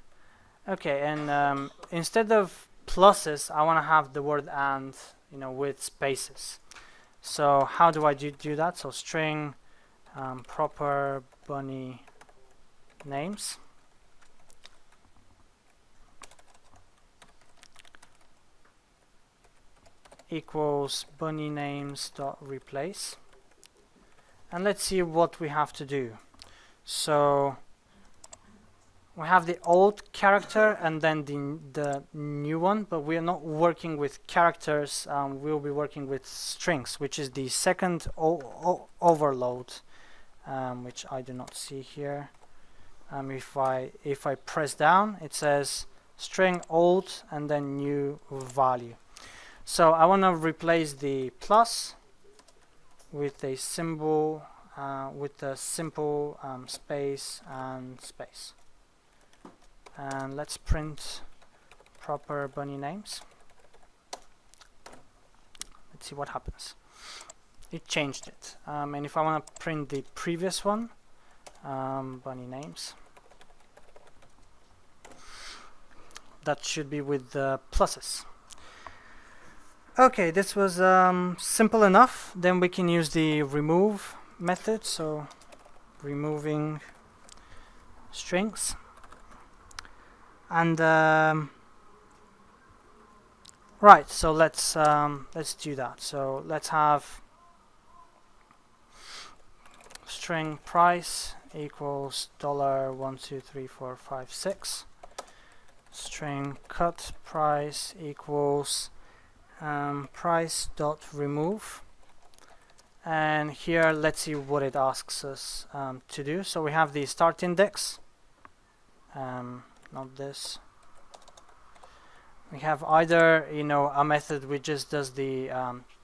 A: Okay, and instead of pluses, I want to have the word and, you know, with spaces. So how do I do that? So string proper bunny names equals bunny names dot replace, and let's see what we have to do. So we have the old character and then the new one, but we are not working with characters. We'll be working with strings, which is the second overload, which I do not see here. If I press down, it says string old and then new value. So I want to replace the plus with a symbol, with a simple space and space. And let's print proper bunny names. Let's see what happens. It changed it. And if I want to print the previous one, bunny names, that should be with the pluses. Okay, this was simple enough. Then we can use the remove method. So removing strings. And right, so let's do that. So let's have string price equals $1234556. String cut price equals price dot remove. And here, let's see what it asks us to do. So we have the start index. Not this. We have either, you know, a method which just does the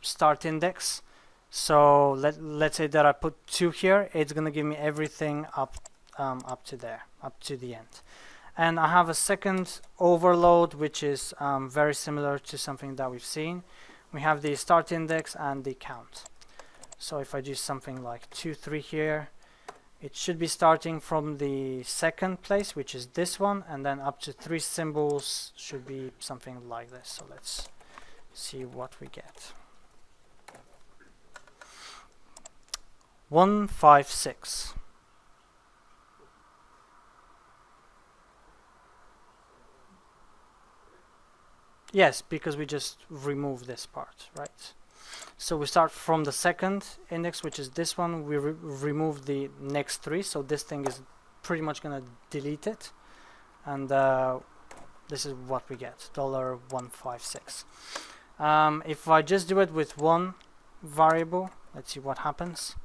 A: start index. So let's say that I put 2 here. It's gonna give me everything up to there, up to the end. And I have a second overload, which is very similar to something that we've seen. We have the start index and the count. So if I do something like 2, 3 here, it should be starting from the second place, which is this one, and then up to 3 symbols should be something like this. So let's see what we get. 156. Yes, because we just remove this part, right? So we start from the second index, which is this one. We remove the next 3, so this thing is pretty much gonna delete it, and this is what we get, $156. If I just do it with one variable, let's see what happens.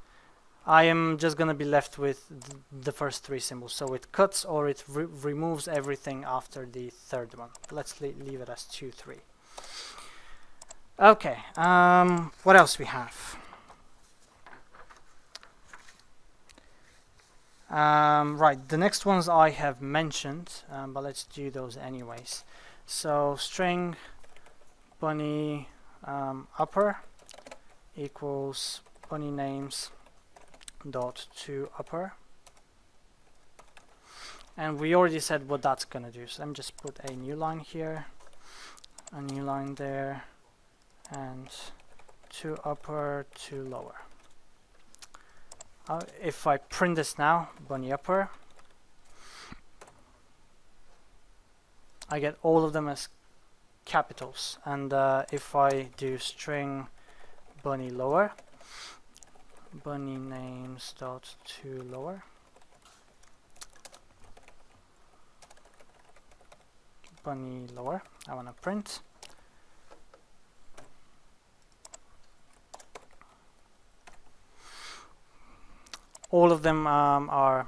A: I am just gonna be left with the first 3 symbols, so it cuts or it removes everything after the third one. Let's leave it as 2, 3. Okay, what else we have? Right, the next ones I have mentioned, but let's do those anyways. So string bunny upper equals bunny names dot to upper, and we already said what that's gonna do. So let me just put a new line here, a new line there, and to upper to lower. If I print this now, bunny upper, I get all of them as capitals. And if I do string bunny lower, bunny names dot to lower, bunny lower, I want to print. all of them are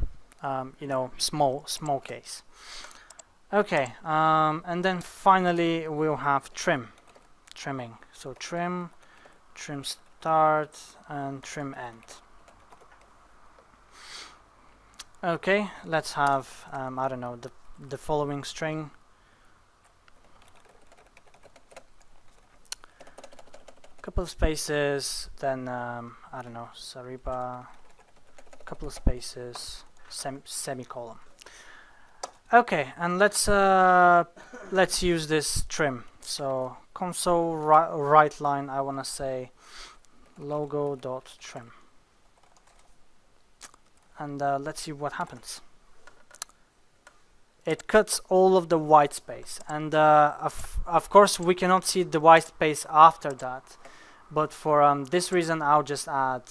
A: you know, small case. Okay, and then finally we'll have trimming. So trim start, and trim end. Okay, let's have I don't know, the following string. Couple of spaces, then I don't know, Zariba, couple of spaces, semicolon. Okay, and let's use this trim. So console right line, I want to say logo.trim, and let's see what happens. It cuts all of the white space, and of course we cannot see the white space after that, but for this reason I'll just add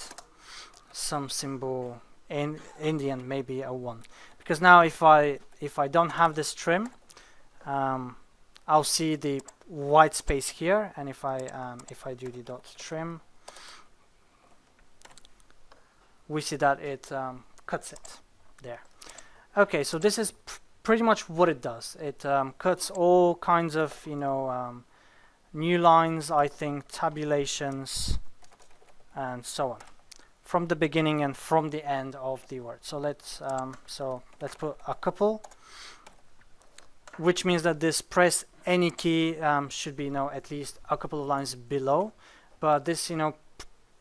A: some symbol in the end, maybe a 1, because now if I don't have this trim, I'll see the white space here, and if I do the dot trim, we see that it cuts it there. Okay, so this is pretty much what it does. It cuts all kinds of, you know, new lines, I think, tabulations, and so on, from the beginning and from the end of the word. So let's put a couple, which means that this press any key should be, you know, at least a couple of lines below, but this, you know,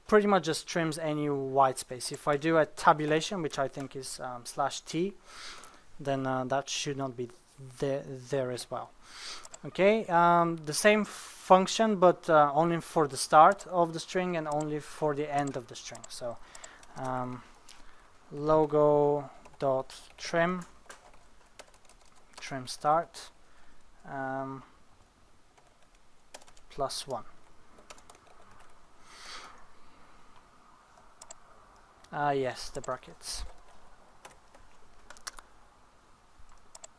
A: pretty much just trims any white space. If I do a tabulation, which I think is /t, then that should not be there as well. Okay, the same function, but only for the start of the string and only for the end of the string. So logo.trim, trim start, +1. Yes, the brackets.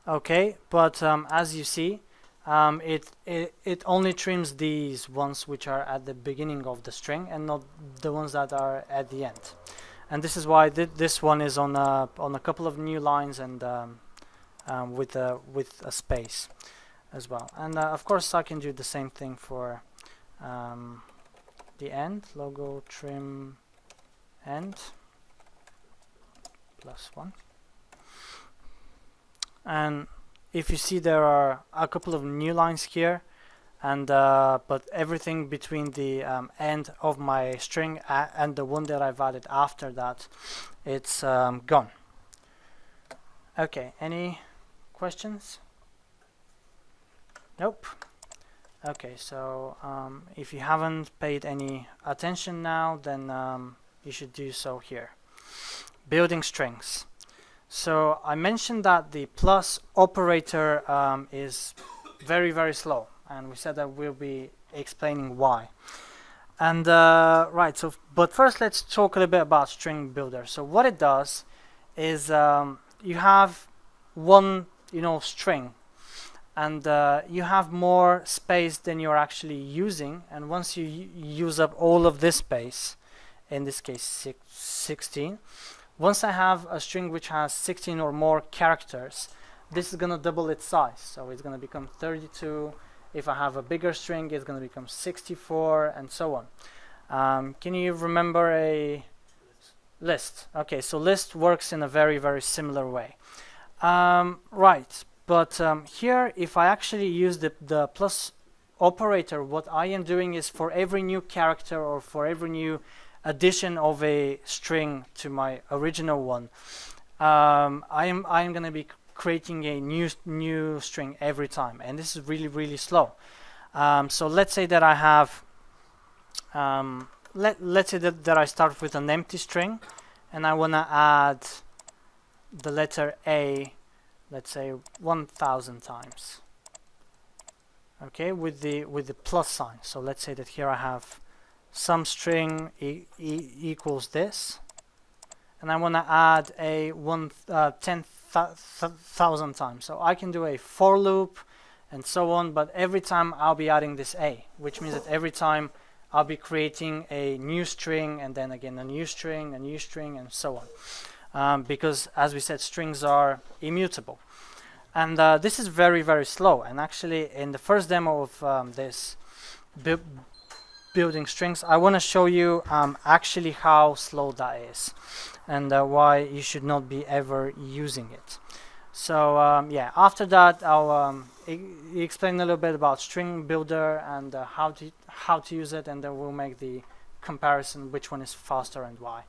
A: Okay, but as you see, it only trims these ones which are at the beginning of the string and not the ones that are at the end. And this is why this one is on a couple of new lines and with a space as well. And of course I can do the same thing for the end, logo trim end +1. And if you see, there are a couple of new lines here, and but everything between the end of my string and the one that I've added after that, it's gone. Okay, any questions? Nope. Okay, so if you haven't paid any attention now, then you should do so here. Building strings. So I mentioned that the plus operator is very, very slow, and we said that we'll be explaining why. And right, so but first let's talk a little bit about StringBuilder. So what it does is you have one, you know, string, and you have more space than you're actually using, and once you use up all of this space, in this case 16, once I have a string which has 16 or more characters, this is going to double its size. So it's going to become 32. If I have a bigger string, it's going to become 64, and so on. Can you remember a list? Okay, so list works in a very, very similar way. Right, but here, if I actually use the plus operator, what I am doing is for every new character or for every new addition of a string to my original one, I am going to be creating a new string every time, and this is really, really slow. So let's say that I have let's say that I start with an empty string, and I want to add the letter A, let's say 1,000 times. Okay, with the plus sign. So let's say that here I have some string equals this, and I want to add a 10,000 times. So I can do a for loop and so on, but every time I'll be adding this A, which means that every time I'll be creating a new string and then again a new string, and so on. Because as we said, strings are immutable. And this is very, very slow. And actually in the first demo of this building strings, I want to show you actually how slow that is and why you should not be ever using it. So yeah, after that I'll explain a little bit about StringBuilder and how to use it, and then we'll make the comparison which one is faster and why.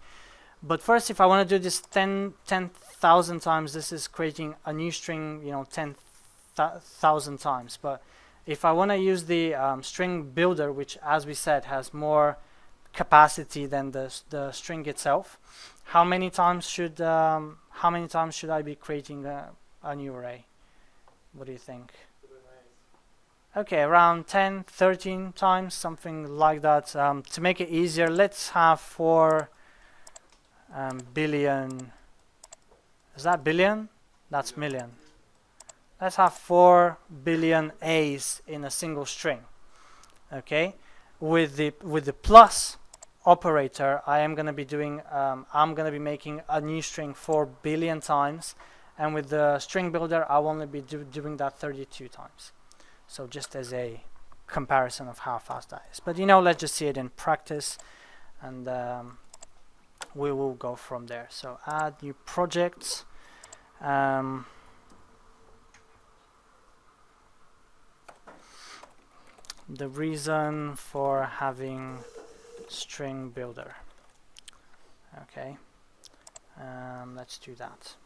A: But first, if I want to do this 10,000 times, this is creating a new string, 10,000 times. But if I want to use the StringBuilder, which, as we said, has more capacity than the string itself, how many times should I be creating a new array? What do you think? Okay, around 10, 13 times, something like that. To make it easier, let's have 4 billion. Is that billion? That's million. Let's have 4 billion A's in a single string. Okay, with the plus operator, I am going to be doing. I'm going to be making a new string 4 billion times, and with the string builder, I'll only be doing that 32 times. So just as a comparison of how fast that is. But let's just see it in practice, and we will go from there. So add new projects. The reason for having StringBuilder. Okay, let's do that.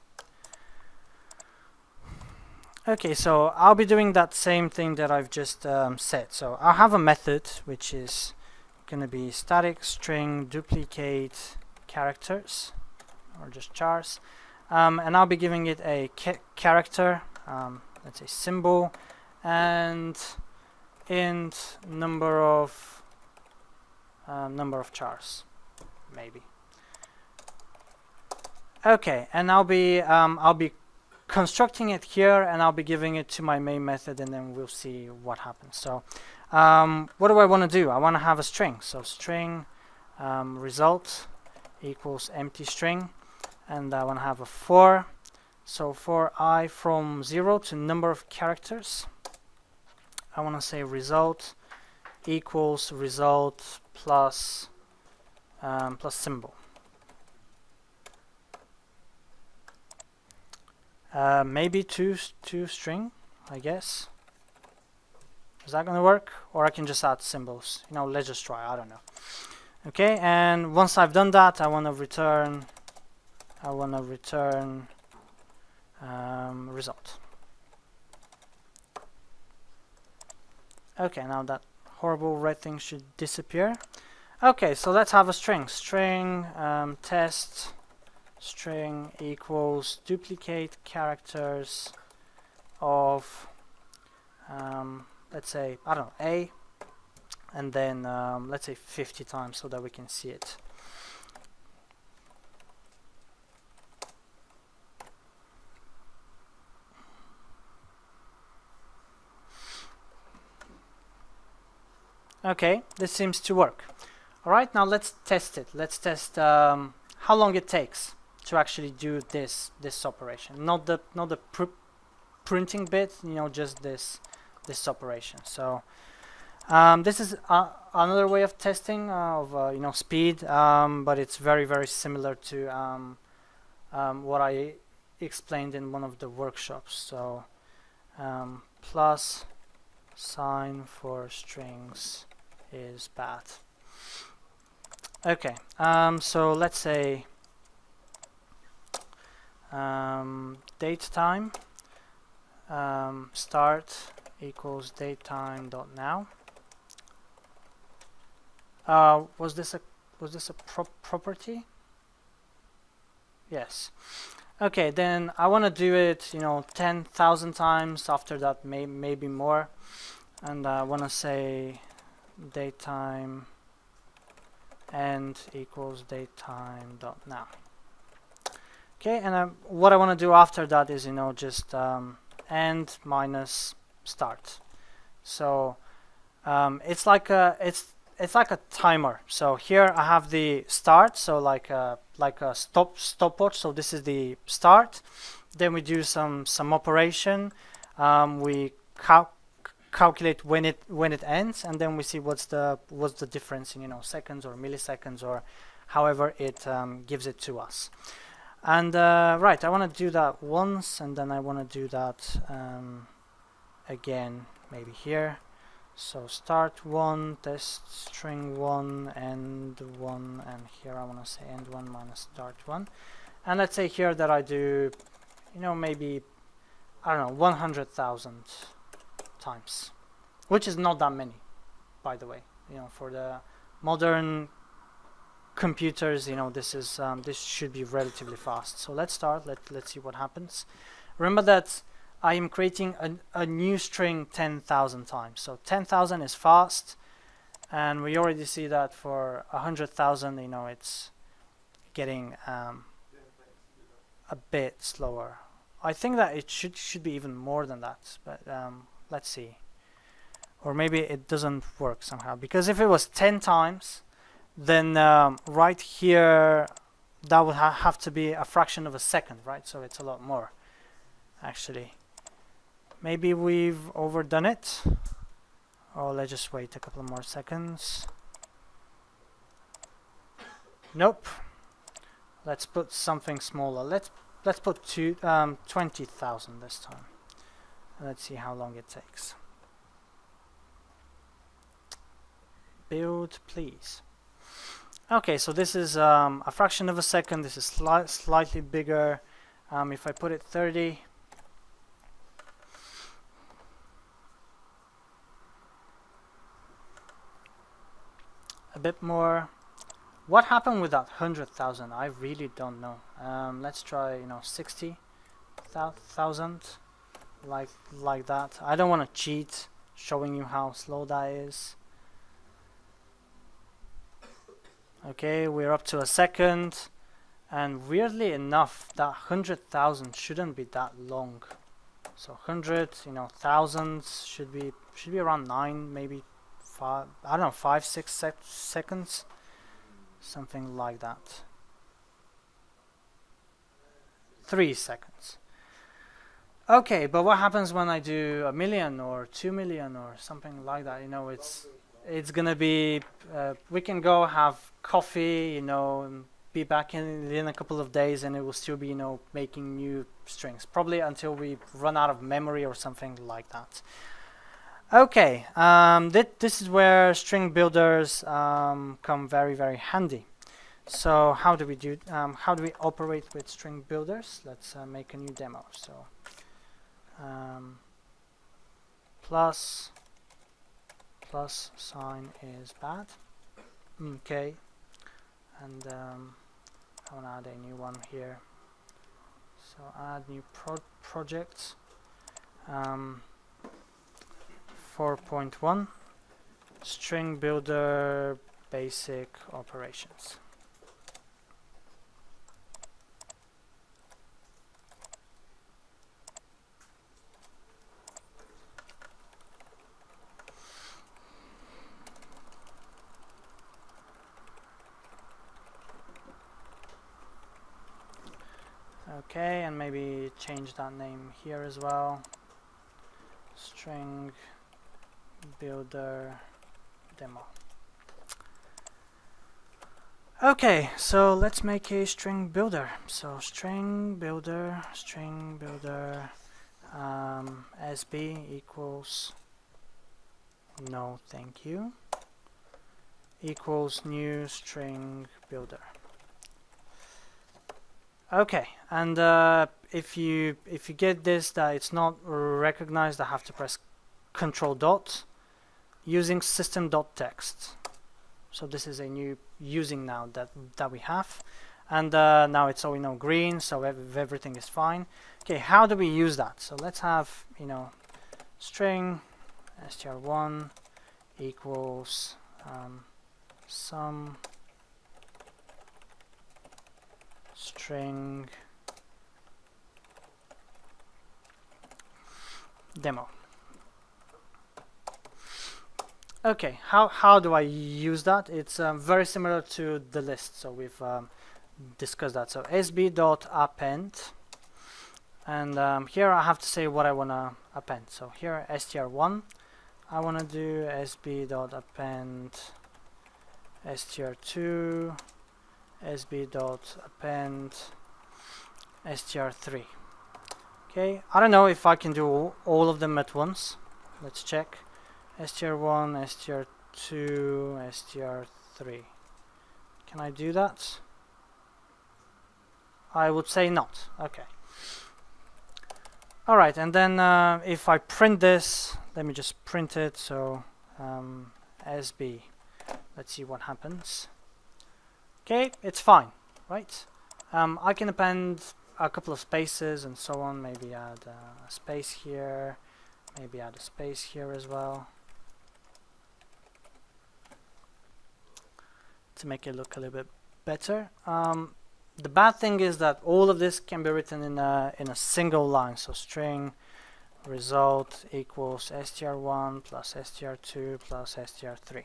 A: Okay, so I'll be doing that same thing that I've just said. So I'll have a method which is going to be static string duplicate characters, or just chars, and I'll be giving it a character, let's say symbol, and int number of chars, maybe. Okay, and I'll be constructing it here, and I'll be giving it to my main method, and then we'll see what happens. So what do I want to do? I want to have a string. So string result equals empty string, and I want to have a for. So for I from 0 to number of characters, I want to say result equals result plus symbol. Maybe two string, I guess. Is that going to work? Or I can just add symbols. Let's just try. I don't know. Okay, and once I've done that, I want to return result. Okay, now that horrible red thing should disappear. Okay, so let's have a string. String test string equals duplicate characters of let's say, I don't know, A, and then let's say 50 times so that we can see it. Okay, this seems to work. Alright, now let's test it. Let's test how long it takes to actually do this operation. Not the printing bit, just this operation. So this is another way of testing of speed, but it's very, very similar to what I explained in one of the workshops. So plus sign for strings is bad. Okay, so let's say date time start equals datetime.now. Was this a property? Yes. Okay, then I want to do it 10,000 times. After that, maybe more, and I want to say datetime end equals datetime.now. Okay, and what I want to do after that is just end minus start. So it's like it's it's like a timer. So here I have the start, so like a stopwatch. So this is the start. Then we do some operation. We calculate when it ends, and then we see what's the difference in seconds or milliseconds or however it gives it to us. And right, I want to do that once, and then I want to do that again, maybe here. So start 1, test string 1, end 1, and here I want to say end 1 minus start 1. And let's say here that I do, maybe, I don't know, 100,000 times, which is not that many, by the way. For the modern computers, this should be relatively fast. So let's start. Let's see what happens. Remember that I am creating a new string 10,000 times. So 10,000 is fast, and we already see that for 100,000, it's getting a bit slower. I think that it should be even more than that, but let's see. Or maybe it doesn't work somehow, because if it was 10 times, then right here that would have to be a fraction of a second, right? So it's a lot more, actually. Maybe we've overdone it. Oh, let's just wait a couple more seconds. Nope. Let's put something smaller. Let's put 20,000 this time. Let's see how long it takes. Build, please. Okay, so this is a fraction of a second. This is slightly bigger. If I put it 30. A bit more. What happened with that 100,000? I really don't know. Let's try 60,000, like that. I don't want to cheat, showing you how slow that is. Okay, we're up to a second, and weirdly enough, that 100,000 shouldn't be that long. So 100, thousands should be around 9, maybe 5. I don't know, 5, 6 seconds, something like that. 3 seconds. Okay, but what happens when I do 1 million or 2 million or something like that? It's gonna be. We can go have coffee, and be back in a couple of days, and it will still be, making new strings, probably until we run out of memory or something like that. Okay, this is where string builders come very, very handy. So how do we operate with string builders? Let's make a new demo. So plus sign is bad. Okay, and I want to add a new one here. So add new project. 4.1 string builder basic operations. Okay, and maybe change that name here as well. String builder demo. Okay, so let's make a string builder. So string builder SB equals no thank you equals new string builder. Okay, and if you get this that it's not recognized, I have to press Control dot using system.text. So this is a new using now that we have, and now it's all green, so everything is fine. Okay, how do we use that? So let's have string str1 equals some string demo. Okay, how do I use that? It's very similar to the list, so we've discussed that. So sb.append, and here I have to say what I want to append. So here str1, I want to do sb.append str2, sb.append str3. Okay, I don't know if I can do all of them at once. Let's check. str1, str2, str3. Can I do that? I would say not. Okay. Alright, and then if I print this, let me just print it. So SB, let's see what happens. Okay, it's fine, right? I can append a couple of spaces and so on, maybe add a space here, maybe add a space here as well, to make it look a little bit better. The bad thing is that all of this can be written in a single line. So string result equals str1 plus str2 plus str3.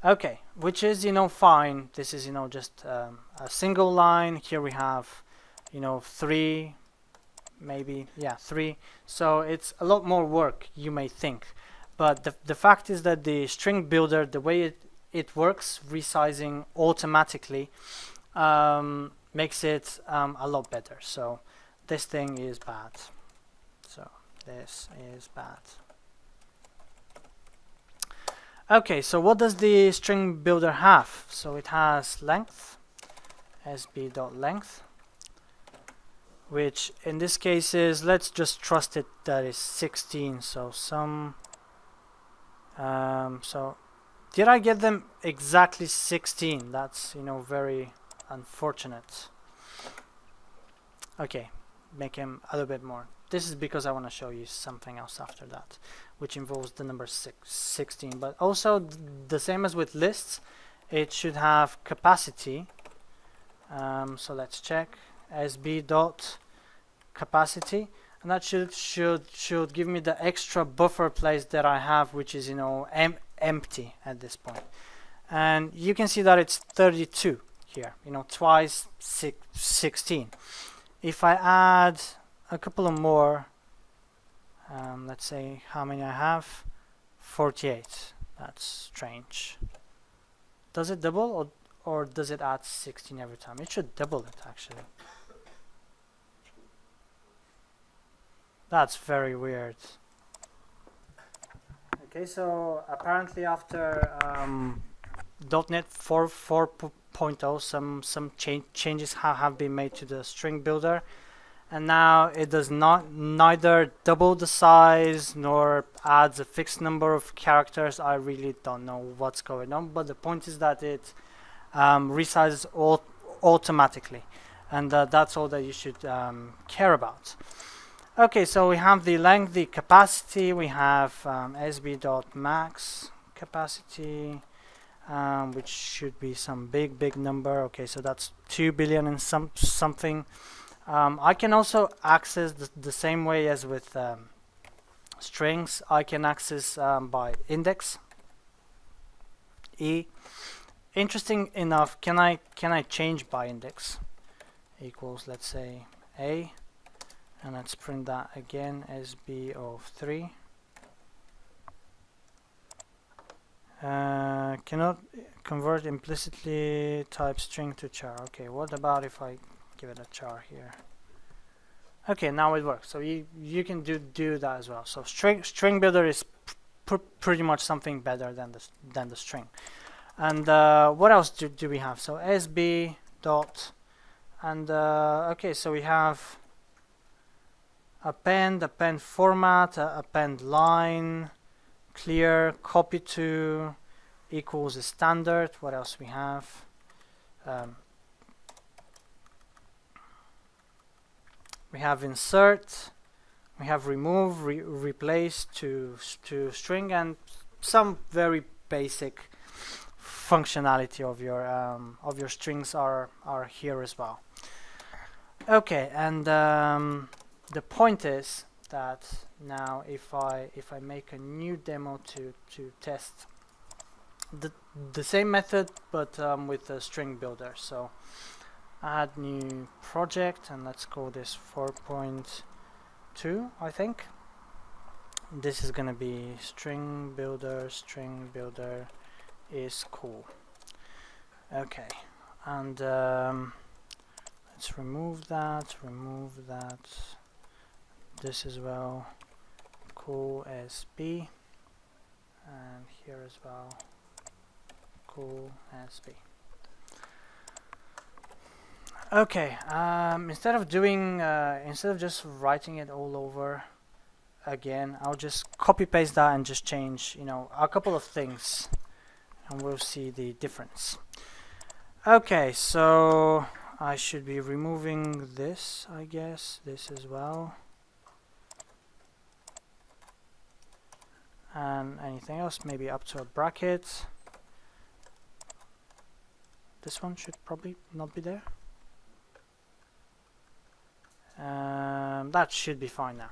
A: Okay, which is fine. This is just a single line. Here we have 3, maybe, yeah, 3. So it's a lot more work, you may think, but the fact is that the string builder, the way it works, resizing automatically, makes it a lot better. So this thing is bad. So this is bad. Okay, so what does the string builder have? So it has length, sb.length, which in this case is, let's just trust it that is 16. So so did I get them exactly 16? That's very unfortunate. Okay, make him a little bit more. This is because I want to show you something else after that, which involves the number 16. But also the same as with lists, it should have capacity. So let's check sb dot capacity, and that should give me the extra buffer place that I have, which is empty at this point. And you can see that it's 32 here, twice 16. If I add a couple of more, let's say how many I have, 48. That's strange. Does it double, or does it add 16 every time? It should double it, actually. That's very weird. Okay, so apparently after .NET 4.0, some changes have been made to the string builder, and now it does neither double the size nor adds a fixed number of characters. I really don't know what's going on, but the point is that it resizes automatically, and that's all that you should care about. Okay, so we have the length, the capacity, we have sb.max capacity, which should be some big number. Okay, so that's 2 billion and something. I can also access the same way as with strings. I can access by index e. Interesting enough, can I change by index equals, let's say, a, and let's print that again, sb of 3. Cannot convert implicitly type string to char. Okay, what about if I give it a char here? Okay, now it works. So you can do that as well. So string builder is pretty much something better than the string. And what else do we have? So sb dot, and okay, so we have append format, append line, clear, copy to, equals the standard. What else we have? We have insert, we have remove, replace to string, and some very basic functionality of your strings are here as well. Okay, and the point is that now if I make a new demo to test the same method, but with a string builder. So add new project, and let's call this 4.2, I think. This is gonna be string builder. String builder is cool. Okay, and let's remove that. This as well. Cool SB, and here as well. Cool SB. Okay, instead of just writing it all over again, I'll just copy paste that and just change, a couple of things, and we'll see the difference. Okay, so I should be removing this, I guess, this as well, and anything else, maybe up to a bracket. This one should probably not be there. That should be fine now.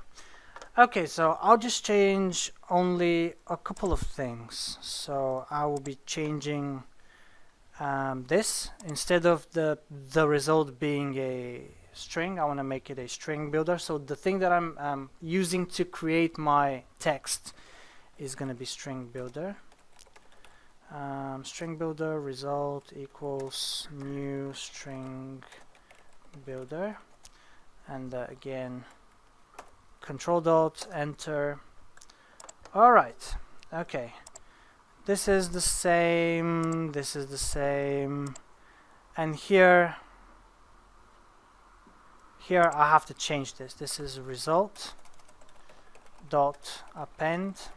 A: Okay, so I'll just change only a couple of things. So I will be changing this. Instead of the result being a string, I want to make it a string builder. So the thing that I'm using to create my text is going to be string builder. String builder result equals new string builder, and again control dot enter. All right, okay, this is the same, and here I have to change this. This is result dot append,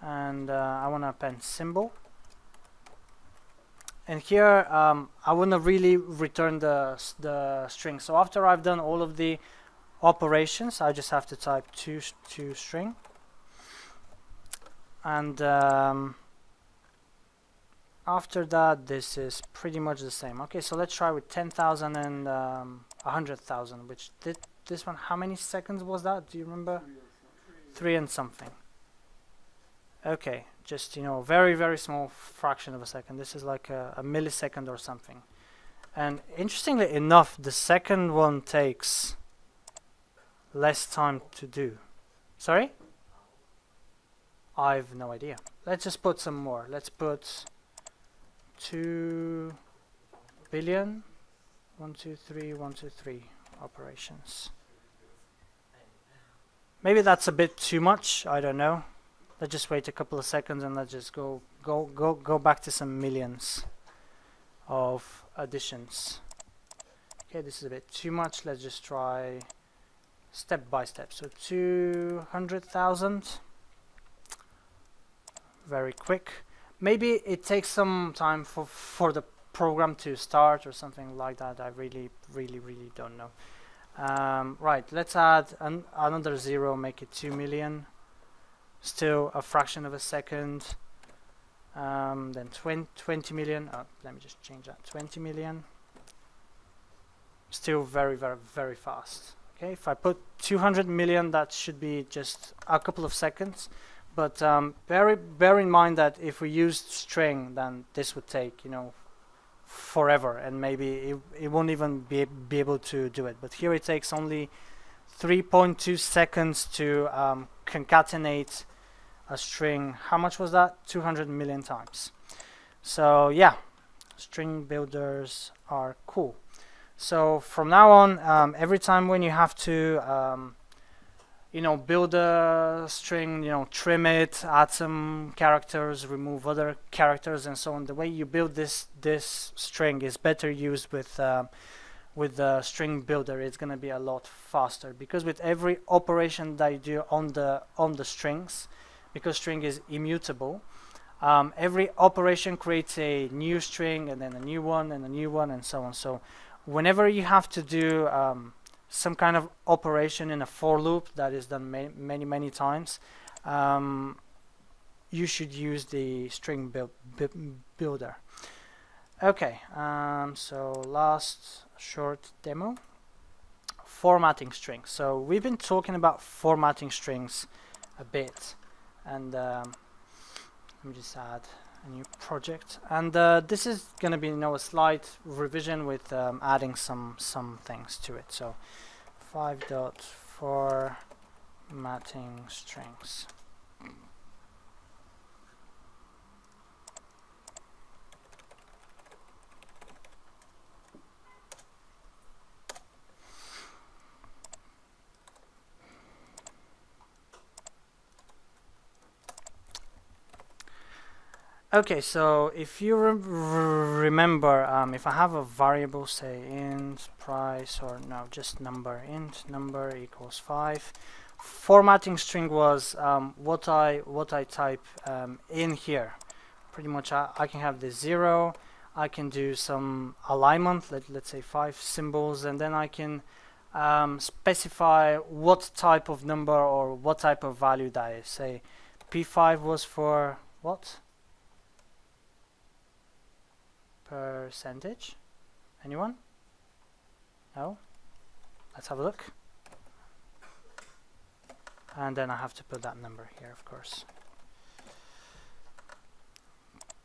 A: and I want to append symbol, and here I want to really return the string. So after I've done all of the operations, I just have to type to string, and after that this is pretty much the same. Okay, so let's try with 10,000 and 100,000, which did this one. How many seconds was that? Do you remember? 3 and something. Okay, just very, very small fraction of a second. This is like a millisecond or something. And interestingly enough, the second one takes less time to do. Sorry? I've no idea. Let's just put some more. Let's put 2 billion 1 2 3 1 2 3 operations. Maybe that's a bit too much, I don't know. Let's just wait a couple of seconds and let's just go back to some millions of additions. Okay, this is a bit too much. Let's just try step by step. So 200,000. Very quick. Maybe it takes some time for the program to start or something like that. I really don't know. Right, let's add another 0, make it 2 million. Still a fraction of a second. Then 20 million. Let me just change that. 20 million. Still very fast. Okay, if I put 200 million, that should be just a couple of seconds. But bear in mind that if we used string, then this would take forever, and maybe it won't even be able to do it. But here it takes only 3.2 seconds to concatenate a string. How much was that? 200 million times. So yeah, string builders are cool. So from now on, every time when you have to build a string, trim it, add some characters, remove other characters, and so on, the way you build this string is better used with the string builder. It's going to be a lot faster, because with every operation that you do on the strings, because string is immutable, every operation creates a new string and then a new one and a new one and so on. So whenever you have to do some kind of operation in a for loop that is done many times, you should use the string builder. Okay, so last short demo formatting strings. So we've been talking about formatting strings a bit, and let me just add a new project, and this is going to be a slight revision with adding some things to it. So 5.formatting strings. Okay, so if you remember, if I have a variable, say int price, or no, just number, int number equals 5, formatting string was what I type in here. Pretty much, I can have the 0. I can do some alignment. Let's say 5 symbols, and then I can specify what type of number or what type of value that is. Say P5 was for what? Percentage? Anyone? No? Let's have a look. And then I have to put that number here, of course.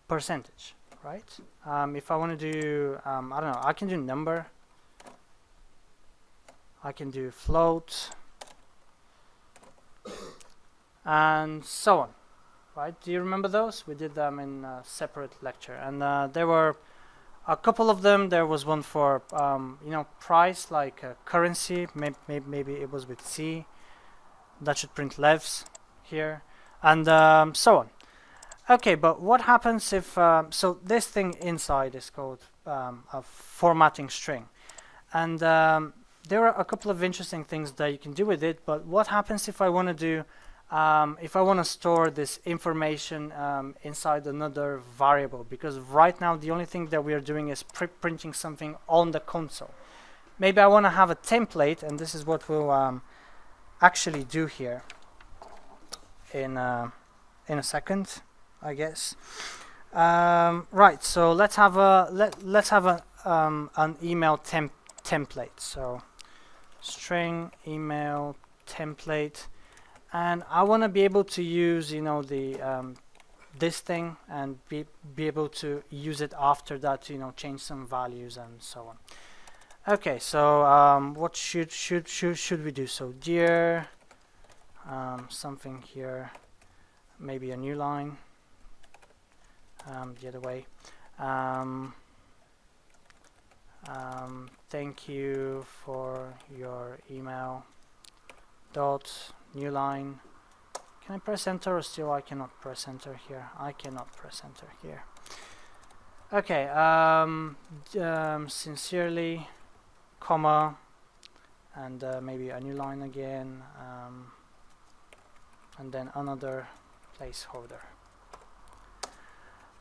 A: Percentage, right? If I want to do, I don't know, I can do number. I can do float. And so on. Right? Do you remember those? We did them in a separate lecture. And there were a couple of them. There was one for price, like currency. Maybe it was with C. That should print levs here, and so on. Okay, but what happens if so this thing inside is called a formatting string, and there are a couple of interesting things that you can do with it. But what happens if I want to do if I want to store this information inside another variable? Because right now the only thing that we are doing is printing something on the console. Maybe I want to have a template, and this is what we'll actually do here in a second, I guess. Right. So let's have an email template. So string email template. And I want to be able to use, the this thing, and be able to use it after that to, change some values and so on. Okay, so what should we do? So dear, something here, maybe a new line, the other way. Thank you for your email. Dot. New line. Can I press enter, or still I cannot press enter here? I cannot press enter here. Okay, sincerely, comma, and maybe a new line again, and then another placeholder.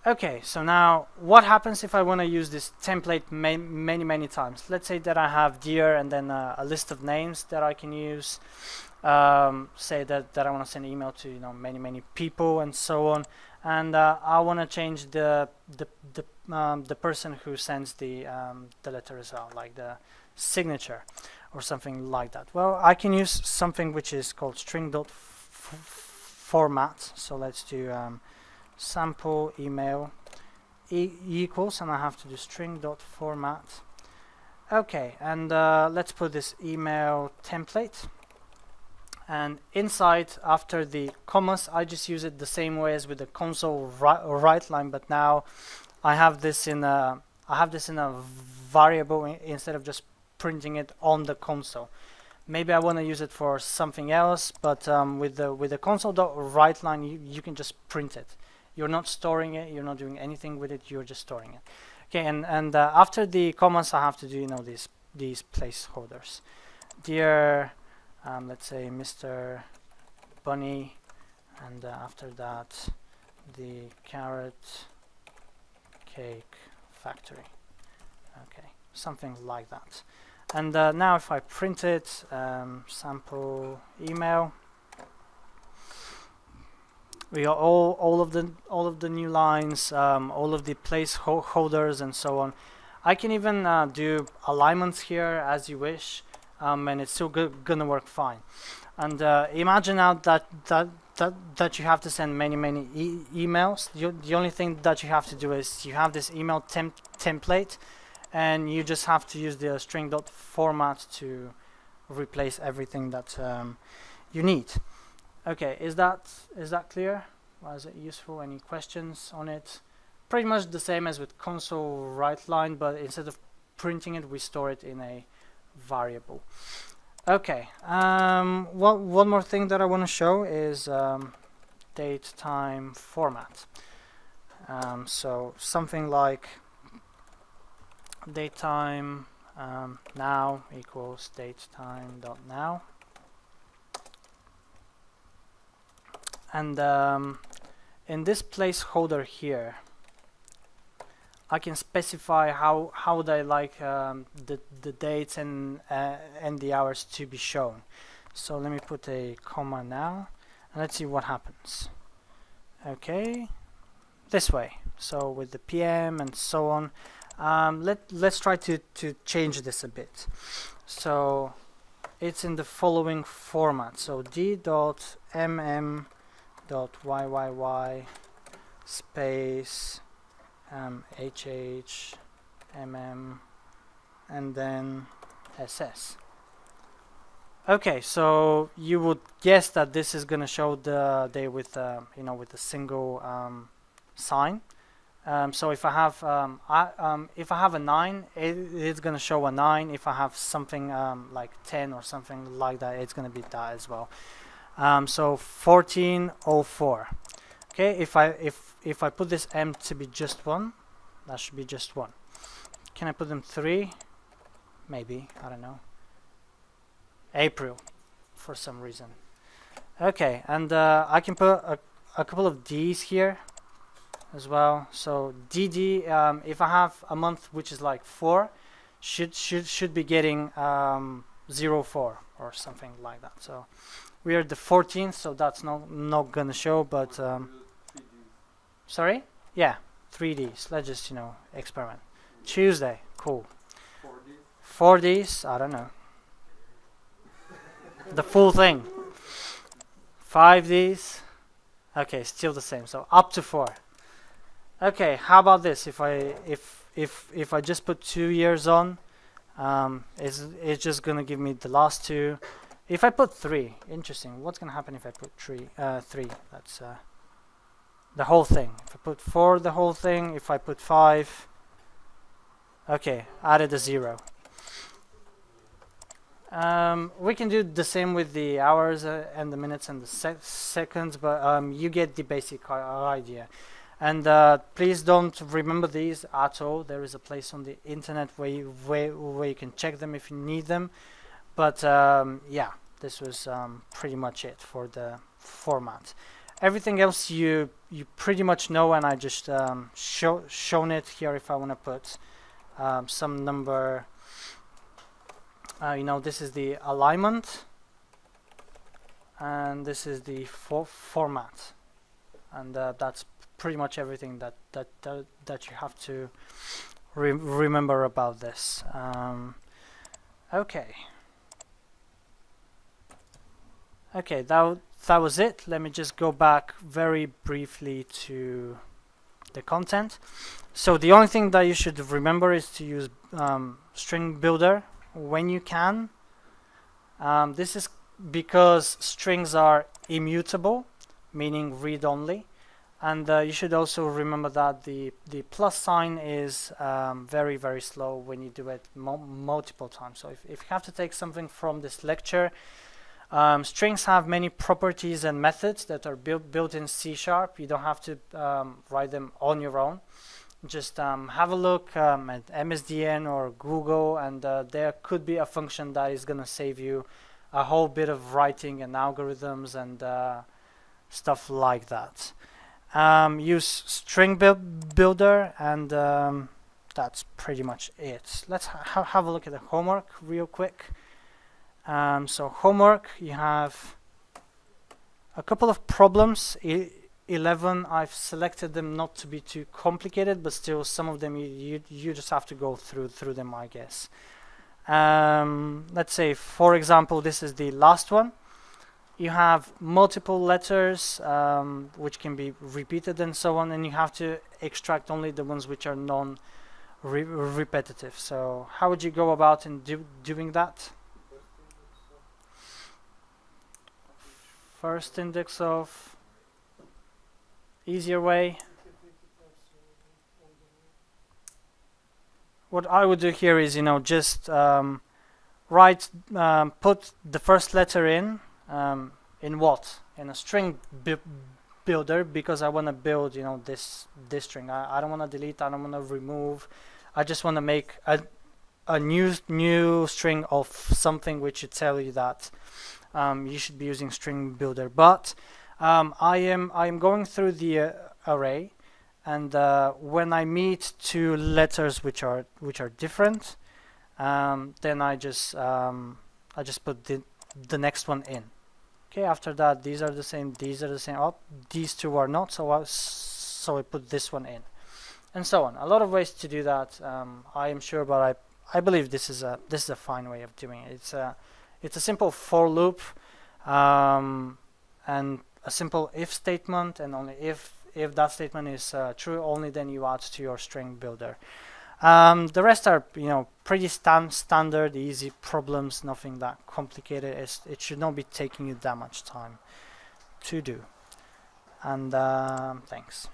A: Okay, so now what happens if I want to use this template many times? Let's say that I have dear and then a list of names that I can use. Say that I want to send email to many people and so on, and I want to change the person who sends the letter as well, like the signature or something like that. Well, I can use something which is called string.format. So let's do sample email equals, and I have to do string.format. Okay, and let's put this email template. And inside, after the commas, I just use it the same way as with the console write line, but now I have this in a variable instead of just printing it on the console. Maybe I want to use it for something else, but with the console.write line, you can just print it. You're not storing it. You're not doing anything with it. You're just storing it. Okay, and after the commas, I have to do these placeholders. Dear. Let's say Mr. Bunny, and after that the carrot cake factory. Okay, something like that. And now if I print it, sample email, we got all of the new lines, all of the placeholders and so on. I can even do alignments here as you wish. and it's still gonna work fine. And imagine now that you have to send many emails. The only thing that you have to do is you have this email template, and you just have to use the string.format to replace everything that you need. Okay, is that clear? Was it useful? Any questions on it? Pretty much the same as with console write line, but instead of printing it, we store it in a variable. Okay, one more thing that I want to show is date time format. So something like datetime now equals datetime.now, and in this placeholder here I can specify how would I like the dates and the hours to be shown. So let me put a comma now, and let's see what happens. Okay, this way. So with the PM and so on. Let's try to change this a bit. So it's in the following format. So d.mm.yyyy space HH MM and then SS. Okay, so you would guess that this is gonna show the day with with a single sign. So if I have a 9, it's gonna show a 9. If I have something like 10 or something like that, it's gonna be that as well. So 1404. Okay, if I put this M to be just 1, that should be just 1. Can I put them 3? Maybe, I don't know. April, for some reason. Okay, and I can put a couple of D's here as well. So DD, if I have a month which is like 4, should be getting 04 or something like that. So we are the 14th, so that's not gonna show, but sorry? Yeah, 3Ds. Let's just experiment. Tuesday, cool. 4Ds, I don't know. The full thing. 5Ds. Okay, still the same. So up to 4. Okay, how about this? If I just put 2 years on, it's just gonna give me the last 2. If I put 3, interesting. What's gonna happen if I put 3? That's the whole thing. If I put 4, the whole thing. If I put 5, okay, added a 0. We can do the same with the hours and the minutes and the seconds, but you get the basic idea. And please don't remember these at all. There is a place on the internet where you can check them if you need them. But yeah, this was pretty much it for the format. Everything else you pretty much know, and I just shown it here. If I want to put some number, this is the alignment, and this is the format, and that's pretty much everything that you have to remember about this. Okay, that was it. Let me just go back very briefly to the content. So the only thing that you should remember is to use StringBuilder when you can. This is because strings are immutable, meaning read-only. And you should also remember that the plus sign is very slow when you do it multiple times. So if you have to take something from this lecture, strings have many properties and methods that are built in C#. You don't have to write them on your own. Just have a look at MSDN or Google, and there could be a function that is going to save you a whole bit of writing and algorithms and stuff like that. Use StringBuilder, and that's pretty much it. Let's have a look at the homework real quick. So homework, you have a couple of problems. 11, I've selected them not to be too complicated, but still some of them you just have to go through them, I guess. Let's say, for example, this is the last one. You have multiple letters which can be repeated and so on, and you have to extract only the ones which are non-repetitive. So how would you go about in doing that? First index of, easier way. What I would do here is, just write, put the first letter in what? In a string builder, because I want to build, this string. I don't want to delete, I don't want to remove. I just want to make a new string of something which should tell you that you should be using StringBuilder. But I am going through the array, and when I meet two letters which are different, then I just put the next one in. Okay, after that, these are the same, these are the same. Oh, these two are not, so I put this one in, and so on. A lot of ways to do that. I am sure, but I believe this is a fine way of doing it. It's a simple for loop, and a simple if statement, and only if that statement is true, only then you add to your StringBuilder. The rest are, pretty standard, easy problems, nothing that complicated. It should not be taking you that much time to do. And thanks.